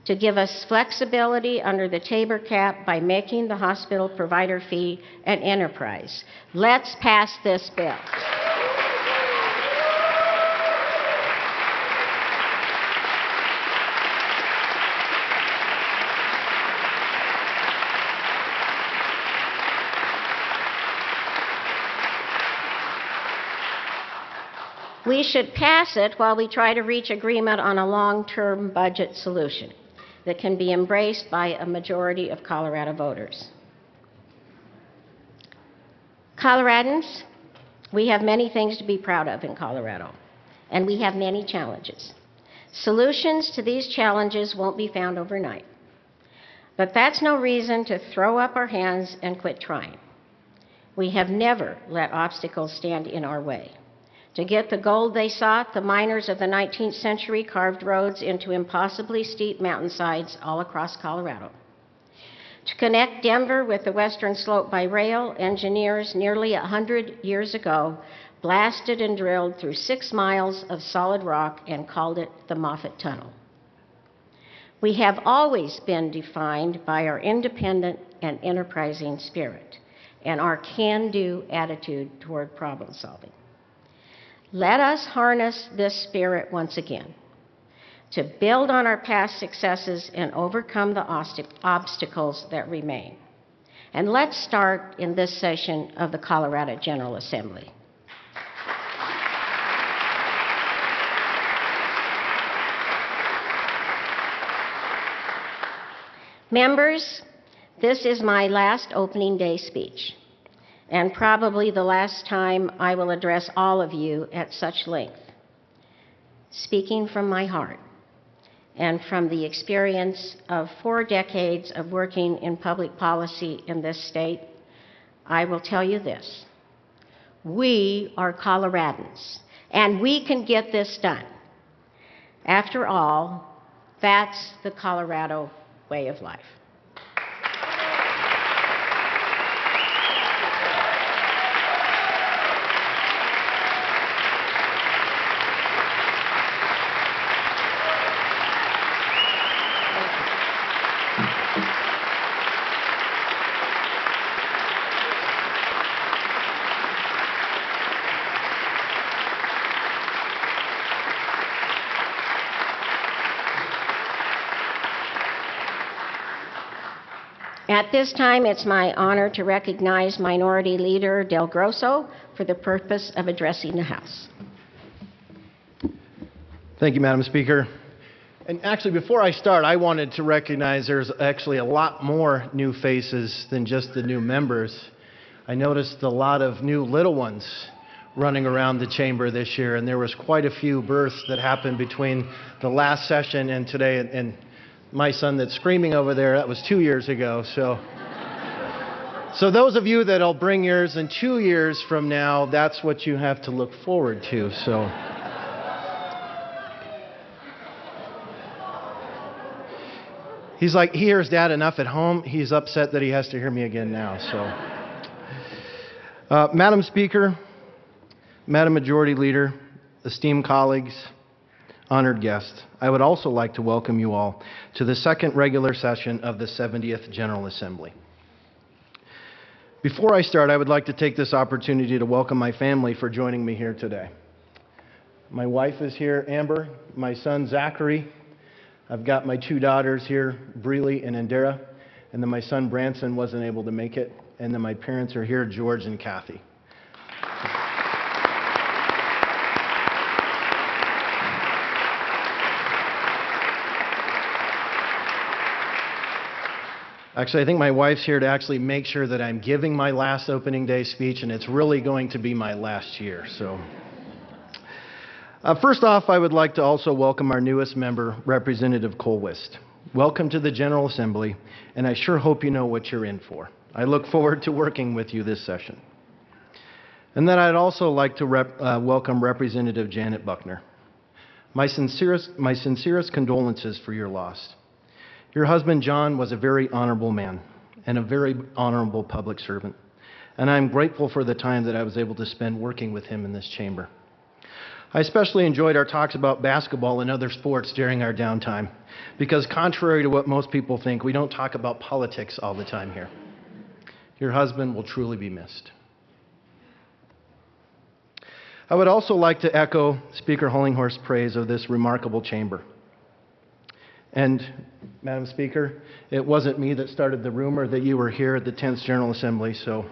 [SPEAKER 1] to give us flexibility under the Tabor cap by making the hospital provider fee an enterprise. Let's pass this bill. We should pass it while we try to reach agreement on a long-term budget solution that can be embraced by a majority of Colorado voters. Coloradans, we have many things to be proud of in Colorado, and we have many challenges. Solutions to these challenges won't be found overnight, but that's no reason to throw up our hands and quit trying. We have never let obstacles stand in our way. To get the gold they sought, the miners of the 19th century carved roads into impossibly steep mountainsides all across Colorado. To connect Denver with the Western Slope by rail, engineers nearly 100 years ago blasted and drilled through 6 miles of solid rock and called it the Moffett Tunnel. We have always been defined by our independent and enterprising spirit and our can-do attitude toward problem solving. Let us harness this spirit once again to build on our past successes and overcome the obstacles that remain. And let's start in this session of the Colorado General Assembly. Members, this is my last opening day speech, and probably the last time I will address all of you at such length. Speaking from my heart and from the experience of 4 decades of working in public policy in this state, I will tell you this. We are Coloradans, and we can get this done. After all, that's the Colorado way of life. At this time, it's my honor to recognize Minority Leader Del Grosso for the purpose of addressing the House.
[SPEAKER 14] Thank you, Madam Speaker. And actually, before I start, I wanted to recognize there's actually a lot more new faces than just the new members. I noticed a lot of new little ones running around the chamber this year, and there was quite a few births that happened between the last session and today. And my son that's screaming over there, that was 2 years ago. So those of you that'll bring yours in 2 years from now, that's what you have to look forward to. So he's like, he hears Dad enough at home. He's upset that he has to hear me again now. So, Madam Speaker, Madam Majority Leader, esteemed colleagues, honored guests, I would also like to welcome you all to the second regular session of the 70th General Assembly. Before I start, I would like to take this opportunity to welcome my family for joining me here today. My wife is here, Amber, my son, Zachary. I've got my 2 daughters here, Breely and Indira, and then my son, Branson, wasn't able to make it, and then my parents are here, George and Kathy. Actually, I think my wife's here to actually make sure that I'm giving my last opening day speech, and it's really going to be my last year. So, first off, I would like to also welcome our newest member, Representative Cole Wist. Welcome to the General Assembly, and I sure hope you know what you're in for. I look forward to working with you this session. And then I'd also like to welcome Representative Janet Buckner. My sincerest condolences for your loss. Your husband, John, was a very honorable man and a very honorable public servant, and I'm grateful for the time that I was able to spend working with him in this chamber. I especially enjoyed our talks about basketball and other sports during our downtime, because contrary to what most people think, we don't talk about politics all the time here. Your husband will truly be missed. I would also like to echo Speaker Hollinghorst's praise of this remarkable chamber. And, Madam Speaker, it wasn't me that started the rumor that you were here at the 10th General Assembly, so...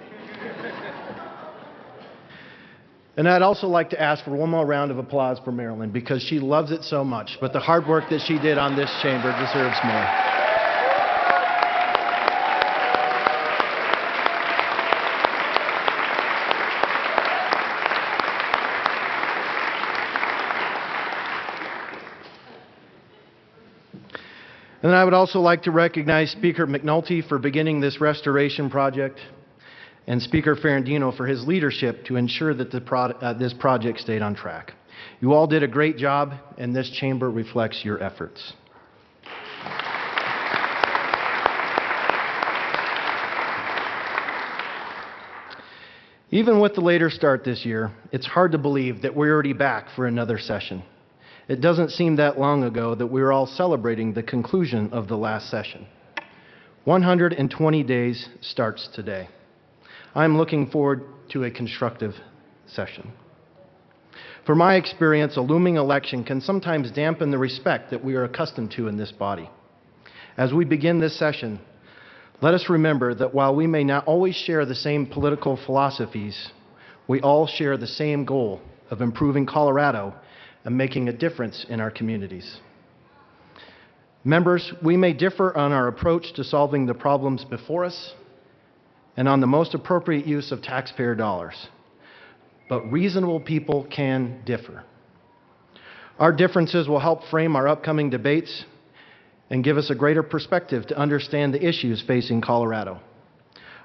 [SPEAKER 14] And I'd also like to ask for one more round of applause for Marilyn, because she loves it so much, but the hard work that she did on this chamber deserves more. And I would also like to recognize Speaker McNulty for beginning this restoration project, and Speaker Ferrandino for his leadership to ensure that this project stayed on track. You all did a great job, and this chamber reflects your efforts. Even with the later start this year, it's hard to believe that we're already back for another session. It doesn't seem that long ago that we were all celebrating the conclusion of the last session. 120 days starts today. I'm looking forward to a constructive session. From my experience, a looming election can sometimes dampen the respect that we are accustomed to in this body. As we begin this session, let us remember that while we may not always share the same political philosophies, we all share the same goal of improving Colorado and making a difference in our communities. Members, we may differ on our approach to solving the problems before us and on the most appropriate use of taxpayer dollars, but reasonable people can differ. Our differences will help frame our upcoming debates and give us a greater perspective to understand the issues facing Colorado.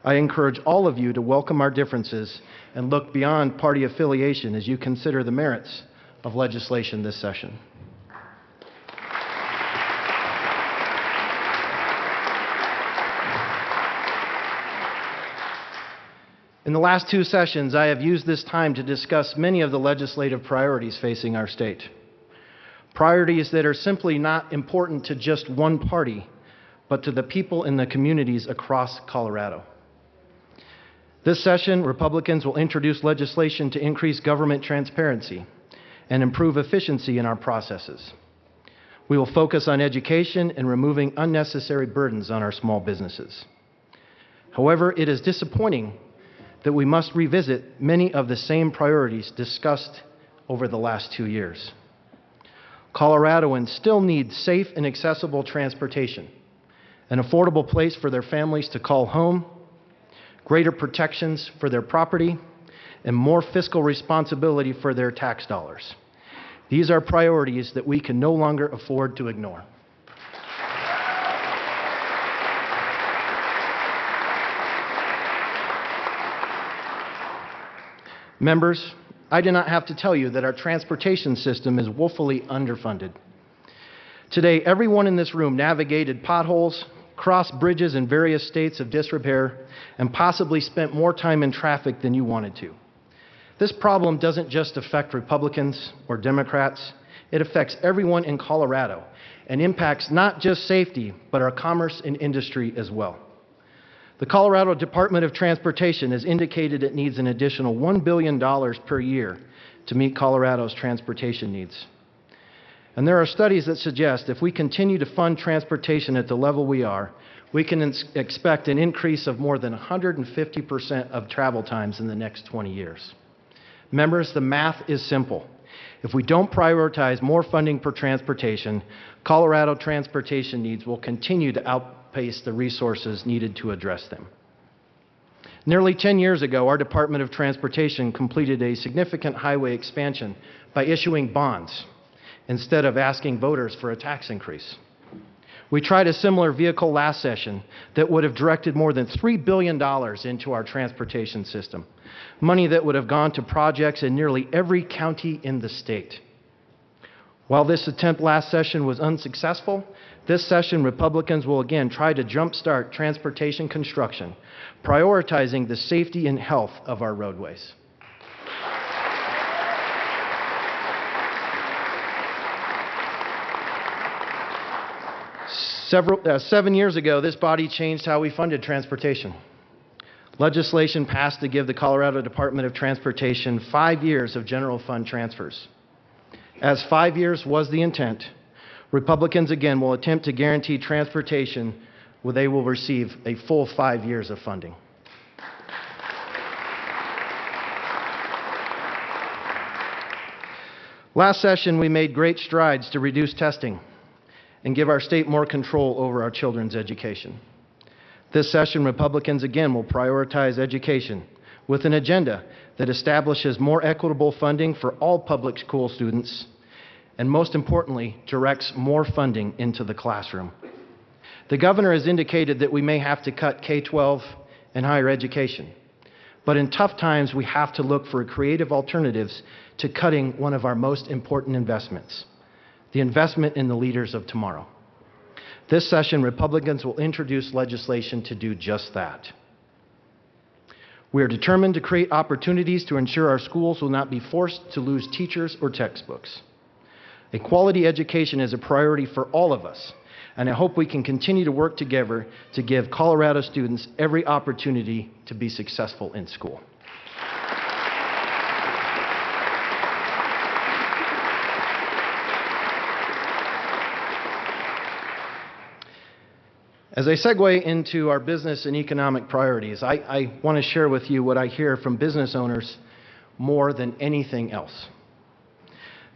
[SPEAKER 14] I encourage all of you to welcome our differences and look beyond party affiliation as you consider the merits of legislation this session. In the last two sessions, I have used this time to discuss many of the legislative priorities facing our state. Priorities that are simply not important to just one party, but to the people in the communities across Colorado. This session, Republicans will introduce legislation to increase government transparency and improve efficiency in our processes. We will focus on education and removing unnecessary burdens on our small businesses. However, it is disappointing that we must revisit many of the same priorities discussed over the last 2 years. Coloradoans still need safe and accessible transportation, an affordable place for their families to call home, greater protections for their property, and more fiscal responsibility for their tax dollars. These are priorities that we can no longer afford to ignore. Members, I do not have to tell you that our transportation system is woefully underfunded. Today, everyone in this room navigated potholes, crossed bridges in various states of disrepair, and possibly spent more time in traffic than you wanted to. This problem doesn't just affect Republicans or Democrats, it affects everyone in Colorado and impacts not just safety, but our commerce and industry as well. The Colorado Department of Transportation has indicated it needs an additional $1 billion per year to meet Colorado's transportation needs. And there are studies that suggest if we continue to fund transportation at the level we are, we can expect an increase of more than 150% of travel times in the next 20 years. Members, the math is simple. If we don't prioritize more funding for transportation, Colorado transportation needs will continue to outpace the resources needed to address them. Nearly 10 years ago, our Department of Transportation completed a significant highway expansion by issuing bonds instead of asking voters for a tax increase. We tried a similar vehicle last session that would have directed more than $3 billion into our transportation system, money that would have gone to projects in nearly every county in the state. While this attempt last session was unsuccessful, this session Republicans will again try to jumpstart transportation construction, prioritizing the safety and health of our roadways. Seven years ago, this body changed how we funded transportation. Legislation passed to give the Colorado Department of Transportation 5 years of general fund transfers. As 5 years was the intent, Republicans again will attempt to guarantee transportation where they will receive a full 5 years of funding. Last session, we made great strides to reduce testing and give our state more control over our children's education. This session, Republicans again will prioritize education with an agenda that establishes more equitable funding for all public school students and, most importantly, directs more funding into the classroom. The governor has indicated that we may have to cut K-12 and higher education. But in tough times, we have to look for creative alternatives to cutting one of our most important investments, the investment in the leaders of tomorrow. This session, Republicans will introduce legislation to do just that. We are determined to create opportunities to ensure our schools will not be forced to lose teachers or textbooks. A quality education is a priority for all of us, and I hope we can continue to work together to give Colorado students every opportunity to be successful in school. As I segue into our business and economic priorities, I want to share with you what I hear from business owners more than anything else.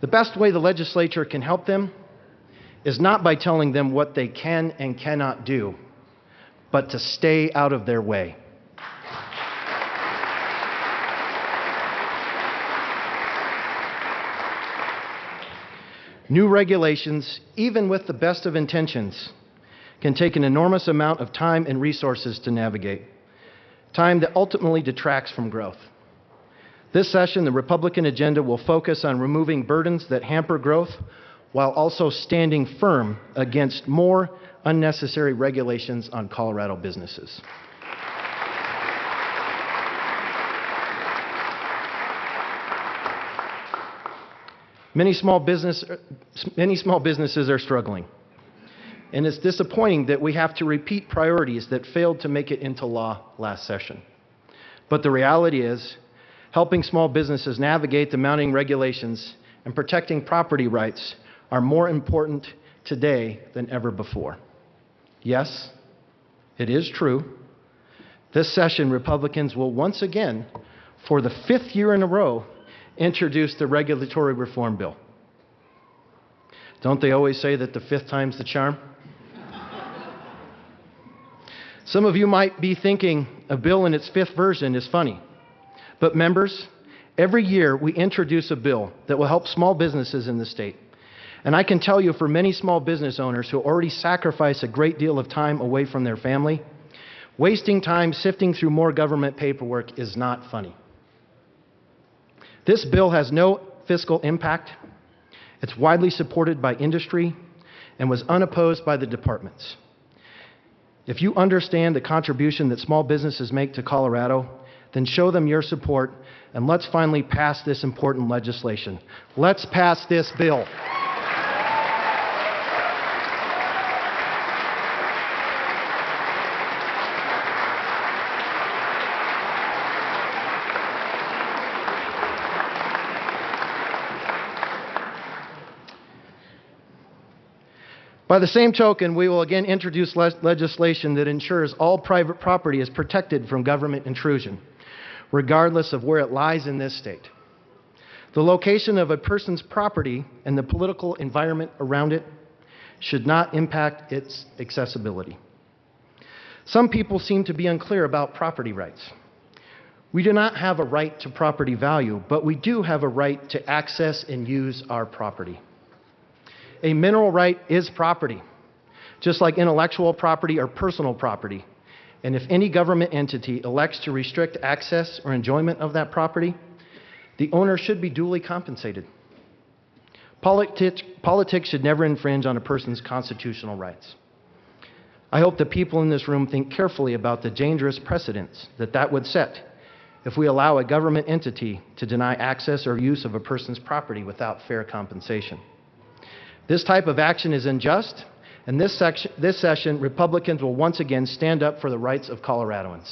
[SPEAKER 14] The best way the legislature can help them is not by telling them what they can and cannot do, but to stay out of their way. New regulations, even with the best of intentions, can take an enormous amount of time and resources to navigate, time that ultimately detracts from growth. This session, the Republican agenda will focus on removing burdens that hamper growth while also standing firm against more unnecessary regulations on Colorado businesses. Many small businesses are struggling. And it's disappointing that we have to repeat priorities that failed to make it into law last session. But the reality is, helping small businesses navigate the mounting regulations and protecting property rights are more important today than ever before. Yes, it is true. This session, Republicans will once again, for the 5th year in a row, introduce the regulatory reform bill. Don't they always say that the 5th time's the charm? Some of you might be thinking a bill in its 5th version is funny. But members, every year we introduce a bill that will help small businesses in the state. And I can tell you, for many small business owners who already sacrifice a great deal of time away from their family, wasting time sifting through more government paperwork is not funny. This bill has no fiscal impact. It's widely supported by industry and was unopposed by the departments. If you understand the contribution that small businesses make to Colorado, then show them your support, and let's finally pass this important legislation. Let's pass this bill. By the same token, we will again introduce legislation that ensures all private property is protected from government intrusion, regardless of where it lies in this state. The location of a person's property and the political environment around it should not impact its accessibility. Some people seem to be unclear about property rights. We do not have a right to property value, but we do have a right to access and use our property. A mineral right is property, just like intellectual property or personal property. And if any government entity elects to restrict access or enjoyment of that property, the owner should be duly compensated. Politics should never infringe on a person's constitutional rights. I hope the people in this room think carefully about the dangerous precedents that would set if we allow a government entity to deny access or use of a person's property without fair compensation. This type of action is unjust, and this session, Republicans will once again stand up for the rights of Coloradoans.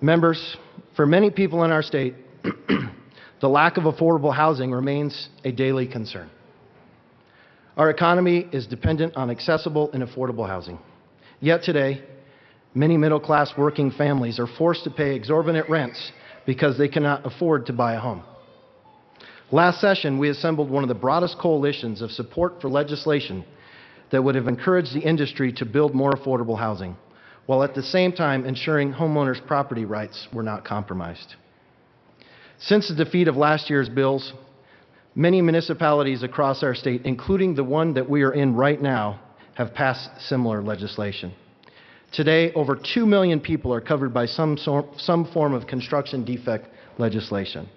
[SPEAKER 14] Members, for many people in our state, the lack of affordable housing remains a daily concern. Our economy is dependent on accessible and affordable housing. Yet today, many middle-class working families are forced to pay exorbitant rents because they cannot afford to buy a home. Last session, we assembled one of the broadest coalitions of support for legislation that would have encouraged the industry to build more affordable housing, while at the same time ensuring homeowners' property rights were not compromised. Since the defeat of last year's bills, many municipalities across our state, including the one that we are in right now, have passed similar legislation. Today, over 2 million people are covered by some form of construction defect legislation.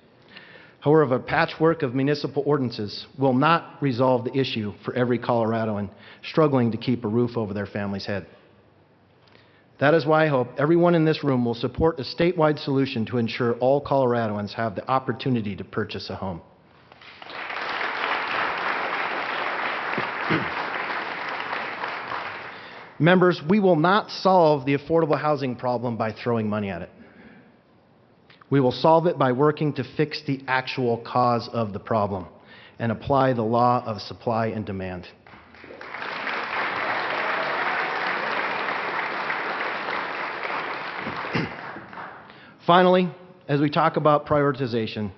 [SPEAKER 14] However, a patchwork of municipal ordinances will not resolve the issue for every Coloradoan struggling to keep a roof over their family's head. That is why I hope everyone in this room will support a statewide solution to ensure all Coloradoans have the opportunity to purchase a home. Members, we will not solve the affordable housing problem by throwing money at it. We will solve it by working to fix the actual cause of the problem and apply the law of supply and demand. Finally, as we talk about prioritization,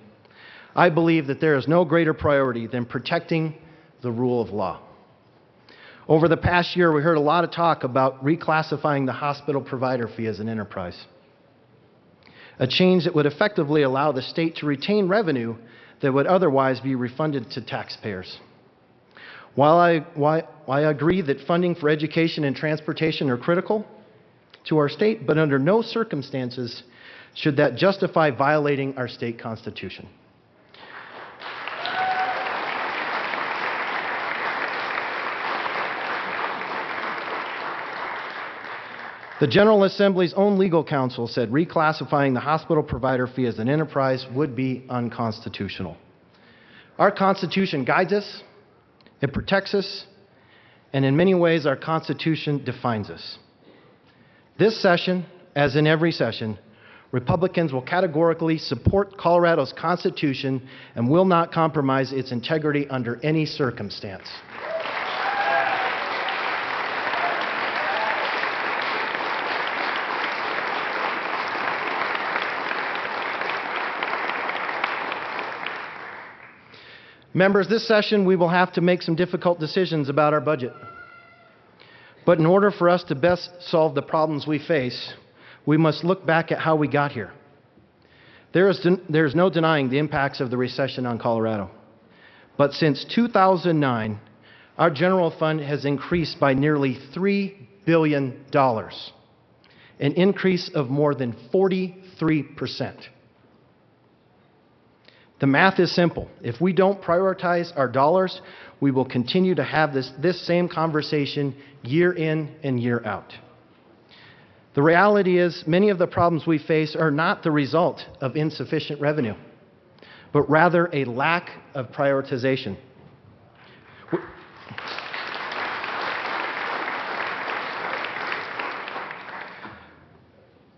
[SPEAKER 14] I believe that there is no greater priority than protecting the rule of law. Over the past year, we heard a lot of talk about reclassifying the hospital provider fee as an enterprise, a change that would effectively allow the state to retain revenue that would otherwise be refunded to taxpayers. While I agree that funding for education and transportation are critical to our state, but under no circumstances should that justify violating our state constitution. The General Assembly's own legal counsel said reclassifying the hospital provider fee as an enterprise would be unconstitutional. Our Constitution guides us, it protects us, and in many ways our Constitution defines us. This session, as in every session, Republicans will categorically support Colorado's Constitution and will not compromise its integrity under any circumstance. Members, this session we will have to make some difficult decisions about our budget. But in order for us to best solve the problems we face, we must look back at how we got here. There is no denying the impacts of the recession on Colorado. But since 2009, our general fund has increased by nearly $3 billion, an increase of more than 43%. The math is simple. If we don't prioritize our dollars, we will continue to have this same conversation year in and year out. The reality is, many of the problems we face are not the result of insufficient revenue, but rather a lack of prioritization.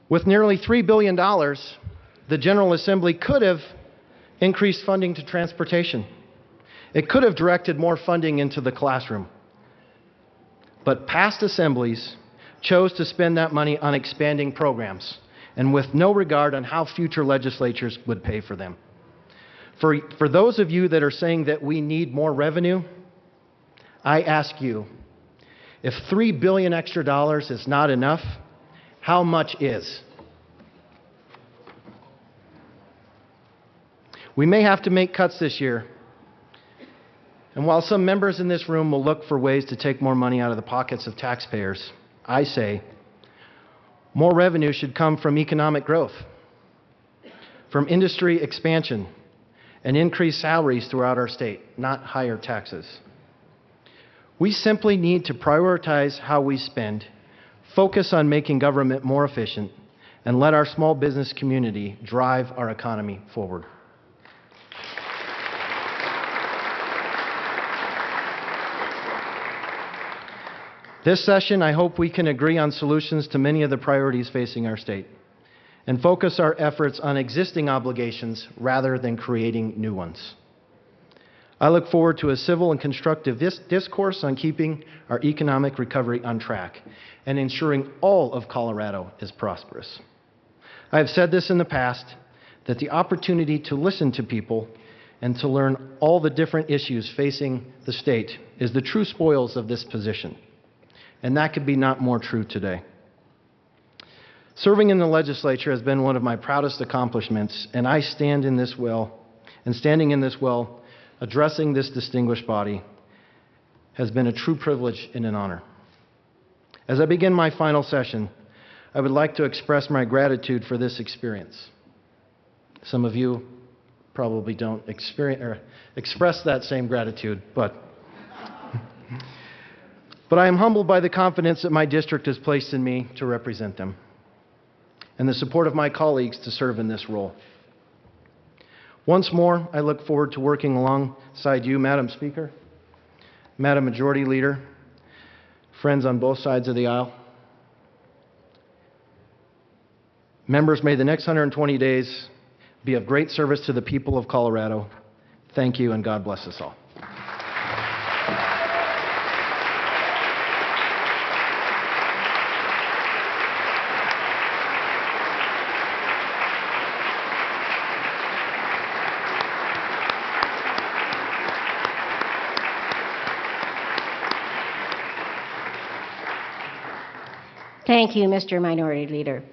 [SPEAKER 14] With nearly $3 billion, the General Assembly could have increased funding to transportation. It could have directed more funding into the classroom. But past assemblies chose to spend that money on expanding programs, and with no regard on how future legislatures would pay for them. For those of you that are saying that we need more revenue, I ask you, if $3 billion extra dollars is not enough, how much is? We may have to make cuts this year, And while some members in this room will look for ways to take more money out of the pockets of taxpayers, I say more revenue should come from economic growth, from industry expansion, and increased salaries throughout our state, not higher taxes. We simply need to prioritize how we spend, focus on making government more efficient, and let our small business community drive our economy forward. This session, I hope we can agree on solutions to many of the priorities facing our state and focus our efforts on existing obligations rather than creating new ones. I look forward to a civil and constructive discourse on keeping our economic recovery on track and ensuring all of Colorado is prosperous. I have said this in the past, that the opportunity to listen to people and to learn all the different issues facing the state is the true spoils of this position. And that could be not more true today. Serving in the legislature has been one of my proudest accomplishments, and I stand in this well, addressing this distinguished body has been a true privilege and an honor. As I begin my final session, I would like to express my gratitude for this experience. Some of you probably don't express that same gratitude, but I am humbled by the confidence that my district has placed in me to represent them and the support of my colleagues to serve in this role. Once more, I look forward to working alongside you, Madam Speaker, Madam Majority Leader, friends on both sides of the aisle. Members, may the next 120 days be of great service to the people of Colorado. Thank you, and God bless us all.
[SPEAKER 1] Thank you, Mr. Minority Leader.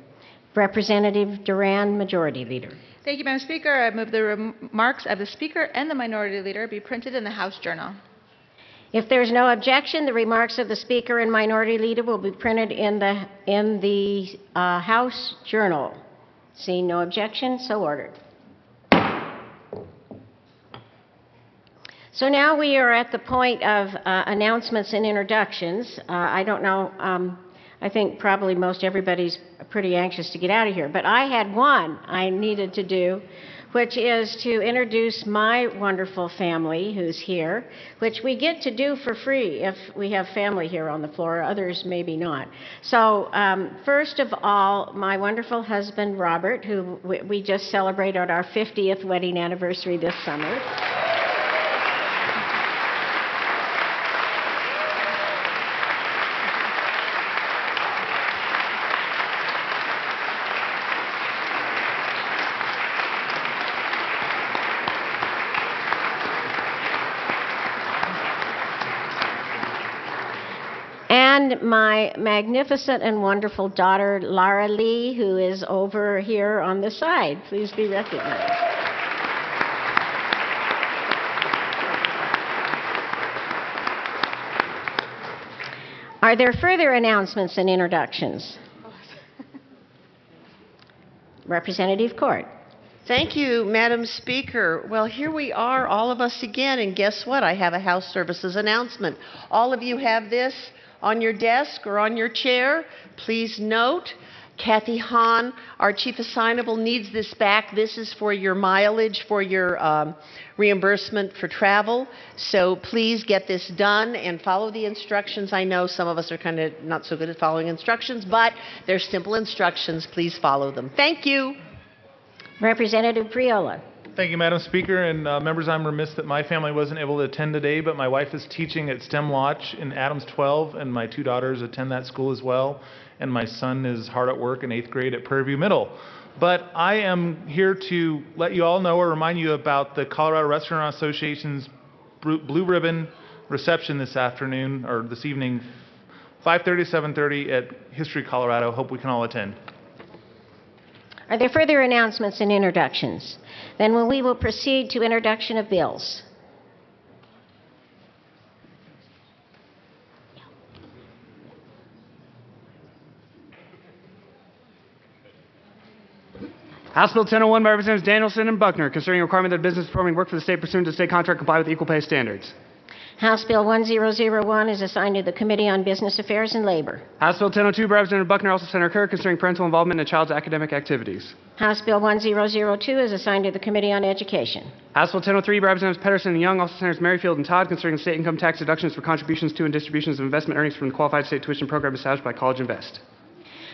[SPEAKER 1] Representative Duran, Majority Leader.
[SPEAKER 4] Thank you, Madam Speaker. I move the remarks of the Speaker and the Minority Leader be printed in the House Journal.
[SPEAKER 1] If there's no objection, the remarks of the Speaker and Minority Leader will be printed in the House Journal. Seeing no objection, so ordered. So now we are at the point of announcements and introductions. I don't know, I think probably most everybody's pretty anxious to get out of here, but I had one I needed to do, which is to introduce my wonderful family who's here, which we get to do for free if we have family here on the floor, others maybe not. So first of all, my wonderful husband, Robert, who we just celebrated our 50th wedding anniversary this summer. And my magnificent and wonderful daughter, Lara Lee, who is over here on the side. Please be recognized. Are there further announcements and introductions? Representative Court.
[SPEAKER 15] Thank you, Madam Speaker. Well, here we are, all of us again, and guess what? I have a House Services announcement. All of you have this on your desk or on your chair. Please note, Kathy Hahn, our Chief Assignable, needs this back. This is for your mileage, for your reimbursement for travel. So please get this done and follow the instructions. I know some of us are kind of not so good at following instructions, but they're simple instructions. Please follow them. Thank you.
[SPEAKER 1] Representative Priola.
[SPEAKER 13] Thank you, Madam Speaker. And members, I'm remiss that my family wasn't able to attend today, but my wife is teaching at STEM Lodge in Adams 12, and my two daughters attend that school as well. And my son is hard at work in 8th grade at Prairie View Middle. But I am here to let you all know or remind you about the Colorado Restaurant Association's Blue Ribbon reception this afternoon, or this evening, 5:30 to 7:30 at History Colorado. Hope we can all attend.
[SPEAKER 1] Are there further announcements and introductions? Then we will proceed to introduction of bills.
[SPEAKER 3] House Bill 1001 by Representatives Danielson and Buckner, concerning a requirement that business performing work for the state pursuant to state contract comply with equal pay standards.
[SPEAKER 1] House Bill 1001 is assigned to the Committee on Business Affairs and Labor.
[SPEAKER 3] House Bill 1002 by Representative Buckner, also Senator Kerr, concerning parental involvement in a child's academic activities.
[SPEAKER 1] House Bill 1002 is assigned to the Committee on Education.
[SPEAKER 3] House Bill 1003 by Representatives Pedersen and Young, also Senators Merrifield and Todd, concerning state income tax deductions for contributions to and distributions of investment earnings from the qualified state tuition program established by College Invest.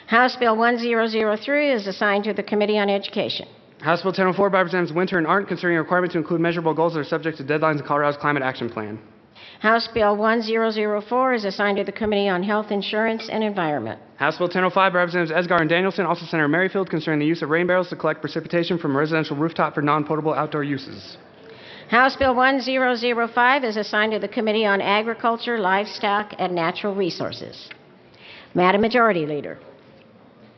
[SPEAKER 1] House Bill 1003 is assigned to the Committee on Education.
[SPEAKER 3] House Bill 1004 by Representatives Winter and Arndt, concerning a requirement to include measurable goals that are subject to deadlines in Colorado's Climate Action Plan.
[SPEAKER 1] House Bill 1004 is assigned to the Committee on Health Insurance and Environment.
[SPEAKER 3] House Bill 1005 by Representatives Esgar and Danielson, also Senator Merrifield, concerning the use of rain barrels to collect precipitation from a residential rooftop for non-potable outdoor uses.
[SPEAKER 1] House Bill 1005 is assigned to the Committee on Agriculture, Livestock, and Natural Resources. Madam Majority Leader.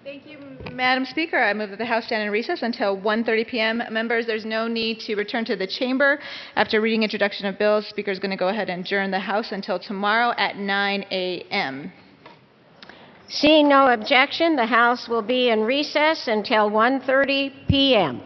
[SPEAKER 4] Thank you, Madam Speaker. I move that the House stand in recess until 1:30 p.m. Members, there's no need to return to the chamber. After reading introduction of bills, the Speaker is going to go ahead and adjourn the House until tomorrow at 9 a.m.
[SPEAKER 1] Seeing no objection, the House will be in recess until 1:30 p.m.